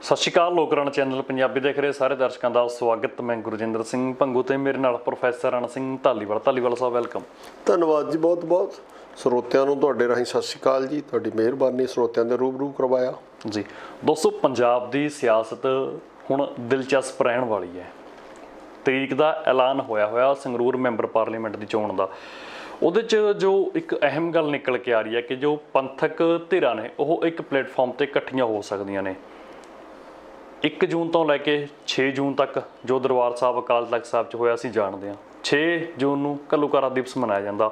ਸਤਿ ਸ਼੍ਰੀ ਅਕਾਲ। ਲੋਕਰਾਣਾ ਚੈਨਲ ਪੰਜਾਬੀ ਦੇਖ ਰਹੇ ਸਾਰੇ ਦਰਸ਼ਕਾਂ ਦਾ ਸਵਾਗਤ। ਮੈਂ ਗੁਰਜਿੰਦਰ ਸਿੰਘ ਭੰਗੂ ਤੇ ਮੇਰੇ ਨਾਲ ਪ੍ਰੋਫੈਸਰ ਰਣ ਸਿੰਘ ਧਾਲੀਵਾਲ ਸਾਹਿਬ, ਵੈਲਕਮ। ਧੰਨਵਾਦ ਜੀ, ਬਹੁਤ ਬਹੁਤ। ਸਰੋਤਿਆਂ ਨੂੰ ਤੁਹਾਡੇ ਰਾਹੀਂ ਸਤਿ ਸ਼੍ਰੀ ਅਕਾਲ ਜੀ। ਤੁਹਾਡੀ ਮਿਹਰਬਾਨੀ ਸਰੋਤਿਆਂ ਦੇ ਰੂਬਰੂ ਕਰਵਾਇਆ ਜੀ। ਦੋਸਤੋ, ਪੰਜਾਬ ਦੀ ਸਿਆਸਤ ਹੁਣ ਦਿਲਚਸਪ ਰਹਿਣ ਵਾਲੀ ਹੈ। ਤਰੀਕ ਦਾ ਐਲਾਨ ਹੋਇਆ ਸੰਗਰੂਰ ਮੈਂਬਰ ਪਾਰਲੀਮੈਂਟ ਦੀ ਚੋਣ ਦਾ। ਉਹਦੇ 'ਚ ਜੋ ਇੱਕ ਅਹਿਮ ਗੱਲ ਨਿਕਲ ਕੇ ਆ ਰਹੀ ਹੈ ਕਿ ਜੋ ਪੰਥਕ ਧਿਰਾਂ ਨੇ ਉਹ ਇੱਕ ਪਲੇਟਫਾਰਮ 'ਤੇ ਇਕੱਠੀਆਂ ਹੋ ਸਕਦੀਆਂ ਨੇ। 1 ਜੂਨ ਤੋਂ ਲੈ ਕੇ 6 ਜੂਨ ਤੱਕ ਜੋ ਦਰਬਾਰ ਸਾਹਿਬ ਅਕਾਲ ਤਖਤ ਸਾਹਿਬ 'ਚ ਹੋਇਆ ਅਸੀਂ ਜਾਣਦੇ ਹਾਂ। 6 ਜੂਨ ਨੂੰ ਘੱਲੂਘਾਰਾ ਦਿਵਸ ਮਨਾਇਆ ਜਾਂਦਾ।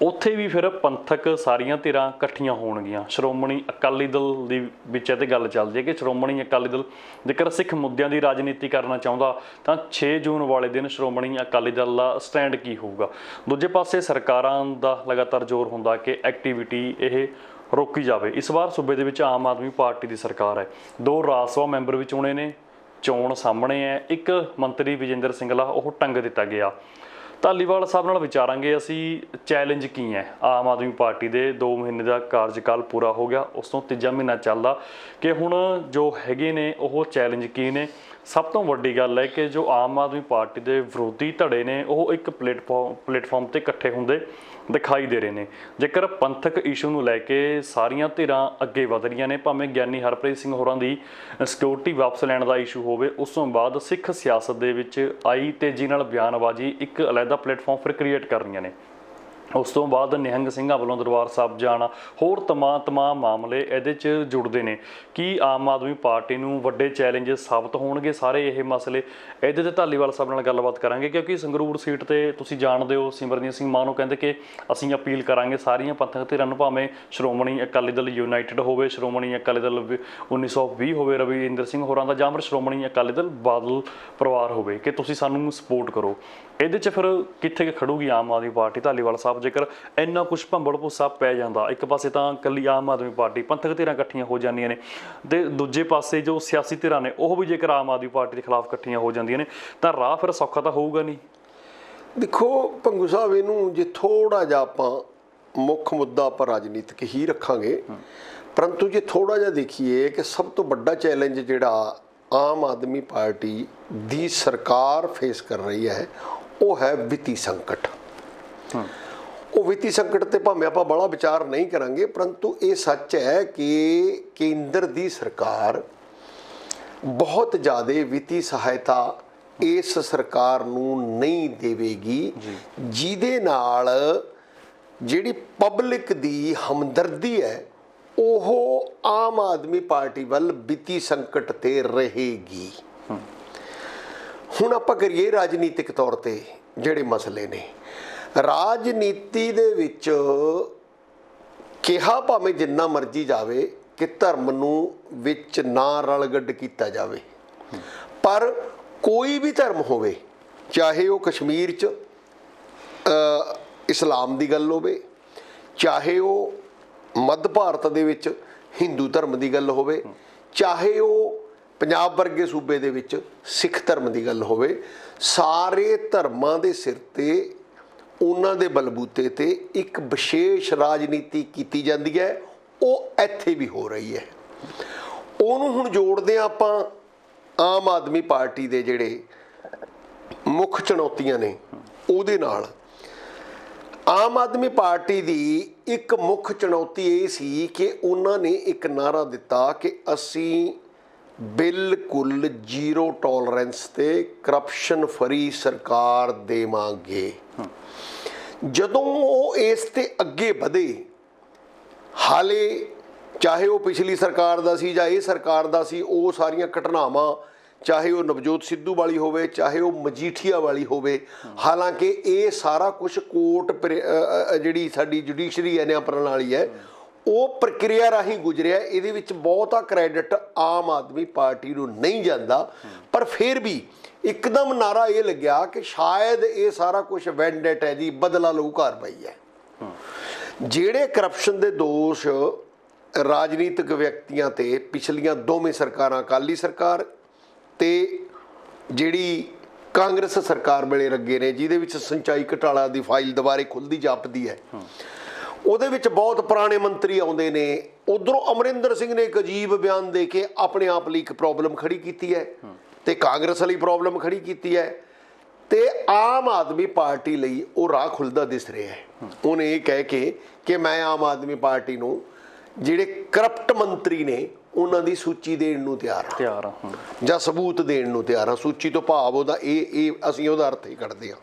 ਉੱਥੇ ਵੀ ਫਿਰ ਪੰਥਕ ਸਾਰੀਆਂ ਧਿਰਾਂ ਇਕੱਠੀਆਂ ਹੋਣਗੀਆਂ। ਸ਼੍ਰੋਮਣੀ ਅਕਾਲੀ ਦਲ ਦੀ ਵਿੱਚ ਇਹ 'ਤੇ ਗੱਲ ਚੱਲਦੀ ਹੈ ਕਿ ਸ਼੍ਰੋਮਣੀ ਅਕਾਲੀ ਦਲ ਜੇਕਰ ਸਿੱਖ ਮੁੱਦਿਆਂ ਦੀ ਰਾਜਨੀਤੀ ਕਰਨਾ ਚਾਹੁੰਦਾ ਤਾਂ 6 ਜੂਨ ਵਾਲੇ ਦਿਨ ਸ਼੍ਰੋਮਣੀ ਅਕਾਲੀ ਦਲ ਦਾ ਸਟੈਂਡ ਕੀ ਹੋਊਗਾ। ਦੂਜੇ ਪਾਸੇ ਸਰਕਾਰਾਂ ਦਾ ਲਗਾਤਾਰ ਜ਼ੋਰ ਹੁੰਦਾ ਕਿ ਐਕਟੀਵਿਟੀ ਇਹ ਰੋਕੀ ਜਾਵੇ। ਇਸ ਵਾਰ ਸੂਬੇ ਦੇ ਵਿੱਚ ਆਮ ਆਦਮੀ ਪਾਰਟੀ ਦੀ ਸਰਕਾਰ ਹੈ। 2 ਰਾਜ ਸਭਾ ਮੈਂਬਰ ਵੀ ਚੁਣੇ ਨੇ, ਚੋਣ ਸਾਹਮਣੇ ਹੈ। ਇੱਕ ਮੰਤਰੀ ਵਿਜੇਂਦਰ ਸਿੰਗਲਾ ਉਹ ਟੰਗ ਦਿੱਤਾ ਗਿਆ। ਧਾਲੀਵਾਲ ਸਾਹਿਬ ਨਾਲ ਵਿਚਾਰਾਂਗੇ ਅਸੀਂ ਚੈਲੰਜ ਕੀ ਹੈ। ਆਮ ਆਦਮੀ ਪਾਰਟੀ ਦੇ 2 ਮਹੀਨੇ ਦਾ ਕਾਰਜਕਾਲ ਪੂਰਾ ਹੋ ਗਿਆ, ਉਸ ਤੋਂ ਤੀਜਾ ਮਹੀਨਾ ਚੱਲਦਾ ਕਿ ਹੁਣ ਜੋ ਹੈਗੇ ਨੇ ਉਹ ਚੈਲੰਜ ਕੀ ਨੇ। ਸਭ ਤੋਂ ਵੱਡੀ ਗੱਲ ਹੈ ਕਿ ਜੋ ਆਮ ਆਦਮੀ ਪਾਰਟੀ ਦੇ ਵਿਰੋਧੀ ਧੜੇ ਨੇ ਉਹ ਇੱਕ ਪਲੇਟਫਾਰਮ 'ਤੇ ਇਕੱਠੇ ਹੁੰਦੇ ਦਿਖਾਈ ਦੇ ਰਹੇ ਨੇ। ਜੇਕਰ ਪੰਥਕ ਇਸ਼ੂ ਨੂੰ ਲੈ ਕੇ ਸਾਰੀਆਂ ਧਿਰਾਂ ਅੱਗੇ ਵਧ ਰਹੀਆਂ ਨੇ, ਭਾਵੇਂ ਗਿਆਨੀ ਹਰਪ੍ਰੀਤ ਸਿੰਘ ਹੋਰਾਂ ਦੀ ਸਿਕਿਉਰਿਟੀ ਵਾਪਸ ਲੈਣ ਦਾ ਇਸ਼ੂ ਹੋਵੇ, ਉਸ ਤੋਂ ਬਾਅਦ ਸਿੱਖ ਸਿਆਸਤ ਦੇ ਵਿੱਚ ਆਈ ਤੇਜ਼ੀ ਨਾਲ ਬਿਆਨਬਾਜ਼ੀ ਇੱਕ ਅਲੱਗਾ ਪਲੇਟਫਾਰਮ ਫਿਰ ਕ੍ਰੀਏਟ ਕਰ ਰਹੀਆਂ ਨੇ। ਉਸ ਤੋਂ ਬਾਅਦ ਨਿਹੰਗ ਸਿੰਘਾਂ ਵੱਲੋਂ ਦਰਬਾਰ ਸਾਹਿਬ ਜਾਣਾ, ਹੋਰ ਤਮਾਮ ਮਾਮਲੇ ਇਹਦੇ 'ਚ ਜੁੜਦੇ ਨੇ। ਕੀ ਆਮ ਆਦਮੀ ਪਾਰਟੀ ਨੂੰ ਵੱਡੇ ਚੈਲੰਜ ਸਾਬਤ ਹੋਣਗੇ ਸਾਰੇ ਇਹ ਮਸਲੇ? ਇਹਦੇ 'ਤੇ ਧਾਲੀਵਾਲ ਸਾਹਿਬ ਨਾਲ ਗੱਲਬਾਤ ਕਰਾਂਗੇ ਕਿਉਂਕਿ ਸੰਗਰੂਰ ਸੀਟ 'ਤੇ ਤੁਸੀਂ ਜਾਣਦੇ ਹੋ ਸਿਮਰਨਜੀਤ ਸਿੰਘ ਮਾਨ ਨੂੰ ਕਹਿੰਦੇ ਕਿ ਅਸੀਂ ਅਪੀਲ ਕਰਾਂਗੇ ਸਾਰੀਆਂ ਪੰਥਕ ਧਿਰਾਂ ਨੂੰ, ਭਾਵੇਂ ਸ਼੍ਰੋਮਣੀ ਅਕਾਲੀ ਦਲ ਯੂਨਾਈਟਿਡ ਹੋਵੇ, ਸ਼੍ਰੋਮਣੀ ਅਕਾਲੀ ਦਲ 1920 ਹੋਵੇ ਰਵਿੰਦਰ ਸਿੰਘ ਹੋਰਾਂ ਦਾ, ਜਾਂ ਫਿਰ ਸ਼੍ਰੋਮਣੀ ਅਕਾਲੀ ਦਲ ਬਾਦਲ ਪਰਿਵਾਰ ਹੋਵੇ, ਕਿ ਤੁਸੀਂ ਸਾਨੂੰ ਸਪੋਰਟ ਕਰੋ। ਇਹਦੇ 'ਚ ਫਿਰ ਕਿੱਥੇ ਖੜੂਗੀ ਆਮ ਆਦਮੀ ਪਾਰਟੀ? ਧਾਲੀਵਾਲ ਸਾਹਿਬ, ਜੇਕਰ ਇੰਨਾ ਕੁਛ ਭੰਬਲ ਭੁੱਸਾ ਪੈ ਜਾਂਦਾ, ਇੱਕ ਪਾਸੇ ਤਾਂ ਇਕੱਲੀ ਆਮ ਆਦਮੀ ਪਾਰਟੀ, ਪੰਥਕ ਧਿਰਾਂ ਇਕੱਠੀਆਂ ਹੋ ਜਾਂਦੀਆਂ ਨੇ, ਅਤੇ ਦੂਜੇ ਪਾਸੇ ਜੋ ਸਿਆਸੀ ਧਿਰਾਂ ਨੇ ਉਹ ਵੀ ਜੇਕਰ ਆਮ ਆਦਮੀ ਪਾਰਟੀ ਦੇ ਖਿਲਾਫ ਇਕੱਠੀਆਂ ਹੋ ਜਾਂਦੀਆਂ ਨੇ ਤਾਂ ਰਾਹ ਫਿਰ ਸੌਖਾ ਤਾਂ ਹੋਊਗਾ ਨਹੀਂ। ਦੇਖੋ ਭੰਗੂ ਸਾਹਿਬ, ਇਹਨੂੰ ਜੇ ਥੋੜ੍ਹਾ ਜਿਹਾ ਆਪਾਂ ਮੁੱਖ ਮੁੱਦਾ ਆਪਾਂ ਰਾਜਨੀਤਿਕ ਹੀ ਰੱਖਾਂਗੇ, ਪਰੰਤੂ ਜੇ ਥੋੜ੍ਹਾ ਜਿਹਾ ਦੇਖੀਏ ਕਿ ਸਭ ਤੋਂ ਵੱਡਾ ਚੈਲੰਜ ਜਿਹੜਾ ਆਮ ਆਦਮੀ ਪਾਰਟੀ ਦੀ ਸਰਕਾਰ ਫੇਸ ਕਰ ਰਹੀ ਹੈ ਉਹ ਹੈ ਵਿੱਤੀ ਸੰਕਟ। ਉਹ ਵਿੱਤੀ ਸੰਕਟ 'ਤੇ ਭਾਵੇਂ ਆਪਾਂ ਬੜਾ ਵਿਚਾਰ ਨਹੀਂ ਕਰਾਂਗੇ, ਪਰੰਤੂ ਇਹ ਸੱਚ ਹੈ ਕਿ ਕੇਂਦਰ ਦੀ ਸਰਕਾਰ ਬਹੁਤ ਜ਼ਿਆਦਾ ਵਿੱਤੀ ਸਹਾਇਤਾ ਇਸ ਸਰਕਾਰ ਨੂੰ ਨਹੀਂ ਦੇਵੇਗੀ, ਜਿਹਦੇ ਨਾਲ ਜਿਹੜੀ ਪਬਲਿਕ ਦੀ ਹਮਦਰਦੀ ਹੈ ਉਹ ਆਮ ਆਦਮੀ ਪਾਰਟੀ ਵੱਲ ਵਿੱਤੀ ਸੰਕਟ 'ਤੇ ਰਹੇਗੀ। ਹੁਣ ਆਪਾਂ ਕਰੀਏ ਰਾਜਨੀਤਿਕ ਤੌਰ 'ਤੇ ਜਿਹੜੇ ਮਸਲੇ ਨੇ। ਰਾਜਨੀਤੀ ਦੇ ਵਿੱਚ ਕਿਹਾ ਭਾਵੇਂ ਜਿੰਨਾ ਮਰਜ਼ੀ ਜਾਵੇ ਕਿ ਧਰਮ ਨੂੰ ਵਿੱਚ ਨਾ ਰਲਗੱਡ ਕੀਤਾ ਜਾਵੇ, ਪਰ ਕੋਈ ਵੀ ਧਰਮ ਹੋਵੇ, ਚਾਹੇ ਉਹ ਕਸ਼ਮੀਰ 'ਚ ਇਸਲਾਮ ਦੀ ਗੱਲ ਹੋਵੇ, ਚਾਹੇ ਉਹ ਮੱਧ ਭਾਰਤ ਦੇ ਵਿੱਚ ਹਿੰਦੂ ਧਰਮ ਦੀ ਗੱਲ ਹੋਵੇ, ਚਾਹੇ ਉਹ ਪੰਜਾਬ ਵਰਗੇ ਸੂਬੇ ਦੇ ਵਿੱਚ ਸਿੱਖ ਧਰਮ ਦੀ ਗੱਲ ਹੋਵੇ, ਸਾਰੇ ਧਰਮਾਂ ਦੇ ਸਿਰ 'ਤੇ ਉਹਨਾਂ ਦੇ ਬਲਬੂਤੇ 'ਤੇ ਇੱਕ ਵਿਸ਼ੇਸ਼ ਰਾਜਨੀਤੀ ਕੀਤੀ ਜਾਂਦੀ ਹੈ। ਉਹ ਇੱਥੇ ਵੀ ਹੋ ਰਹੀ ਹੈ। ਉਹਨੂੰ ਹੁਣ ਜੋੜਦੇ ਹਾਂ ਆਪਾਂ ਆਮ ਆਦਮੀ ਪਾਰਟੀ ਦੇ ਜਿਹੜੇ ਮੁੱਖ ਚੁਣੌਤੀਆਂ ਨੇ ਉਹਦੇ ਨਾਲ। ਆਮ ਆਦਮੀ ਪਾਰਟੀ ਦੀ ਇੱਕ ਮੁੱਖ ਚੁਣੌਤੀ ਇਹ ਸੀ ਕਿ ਉਹਨਾਂ ਨੇ ਇੱਕ ਨਾਅਰਾ ਦਿੱਤਾ ਕਿ ਅਸੀਂ ਬਿਲਕੁਲ ਜ਼ੀਰੋ ਟੋਲਰੈਂਸ ਤੇ ਕਰਪਸ਼ਨ ਫਰੀ ਸਰਕਾਰ ਦੇਵਾਂਗੇ। ਜਦੋਂ ਉਹ ਇਸ ਤੇ ਅੱਗੇ ਵਧੇ, ਹਾਲੇ ਚਾਹੇ ਉਹ ਪਿਛਲੀ ਸਰਕਾਰ ਦਾ ਸੀ ਜਾਂ ਇਹ ਸਰਕਾਰ ਦਾ ਸੀ, ਉਹ ਸਾਰੀਆਂ ਘਟਨਾਵਾਂ, ਚਾਹੇ ਉਹ ਨਵਜੋਤ ਸਿੱਧੂ ਵਾਲੀ ਹੋਵੇ, ਚਾਹੇ ਉਹ ਮਜੀਠੀਆ ਵਾਲੀ ਹੋਵੇ, ਹਾਲਾਂਕਿ ਇਹ ਸਾਰਾ ਕੁਛ ਕੋਰਟ ਜਿਹੜੀ ਸਾਡੀ ਜੁਡੀਸ਼ਰੀ ਹੈ, ਨਿਆਂ ਪ੍ਰਣਾਲੀ ਹੈ, ਉਹ ਪ੍ਰਕਿਰਿਆ ਰਾਹੀਂ ਗੁਜ਼ਰਿਆ। ਇਹਦੇ ਵਿੱਚ ਬਹੁਤਾ ਕ੍ਰੈਡਿਟ ਆਮ ਆਦਮੀ ਪਾਰਟੀ ਨੂੰ ਨਹੀਂ ਜਾਂਦਾ, ਪਰ ਫਿਰ ਵੀ ਇੱਕਦਮ ਨਾਰਾ ਇਹ ਲੱਗਿਆ ਕਿ ਸ਼ਾਇਦ ਇਹ ਸਾਰਾ ਕੁਛ ਵੈਂਡੇਟ ਹੈ ਜੀ, ਬਦਲਾ ਲਊ ਕਾਰਵਾਈ ਹੈ। ਜਿਹੜੇ ਕਰਪਸ਼ਨ ਦੇ ਦੋਸ਼ ਰਾਜਨੀਤਿਕ ਵਿਅਕਤੀਆਂ ਤੇ ਪਿਛਲੀਆਂ ਦੋਵੇਂ ਸਰਕਾਰਾਂ, ਅਕਾਲੀ ਸਰਕਾਰ ਤੇ ਜਿਹੜੀ ਕਾਂਗਰਸ ਸਰਕਾਰ ਵੇਲੇ ਲੱਗੇ ਨੇ, ਜਿਹਦੇ ਵਿੱਚ ਸਿੰਚਾਈ ਘੁਟਾਲਾ ਦੀ ਫਾਈਲ ਦੁਬਾਰੇ ਖੁੱਲ੍ਹਦੀ ਜਾਪਦੀ ਹੈ, ਉਹਦੇ ਵਿੱਚ ਬਹੁਤ ਪੁਰਾਣੇ ਮੰਤਰੀ ਆਉਂਦੇ ਨੇ, ਉਧਰੋਂ ਅਮਰਿੰਦਰ ਸਿੰਘ ਨੇ ਇੱਕ ਅਜੀਬ ਬਿਆਨ ਦੇ ਕੇ ਆਪਣੇ ਆਪ ਲਈ ਇੱਕ ਪ੍ਰੋਬਲਮ ਖੜੀ ਕੀਤੀ ਹੈ ਤੇ ਕਾਂਗਰਸ ਲਈ ਪ੍ਰੋਬਲਮ ਖੜੀ ਕੀਤੀ ਹੈ ਤੇ ਆਮ ਆਦਮੀ ਪਾਰਟੀ ਲਈ ਉਹ ਰਾਹ ਖੁੱਲਦਾ ਦਿਸ ਰਿਹਾ ਹੈ। ਉਹਨੇ ਇਹ ਕਹਿ ਕੇ ਕਿ ਮੈਂ ਆਮ ਆਦਮੀ ਪਾਰਟੀ ਨੂੰ ਜਿਹੜੇ ਕਰਪਟ ਮੰਤਰੀ ਨੇ ਉਹਨਾਂ ਦੀ ਸੂਚੀ ਦੇਣ ਨੂੰ ਤਿਆਰ ਹਾਂ ਜਾਂ ਸਬੂਤ ਦੇਣ ਨੂੰ ਤਿਆਰ ਹਾਂ। ਸੂਚੀ ਤੋਂ ਭਾਵ ਉਹਦਾ ਇਹ ਅਸੀਂ ਉਹਦਾ ਅਰਥ ਹੀ ਕੱਢਦੇ ਹਾਂ,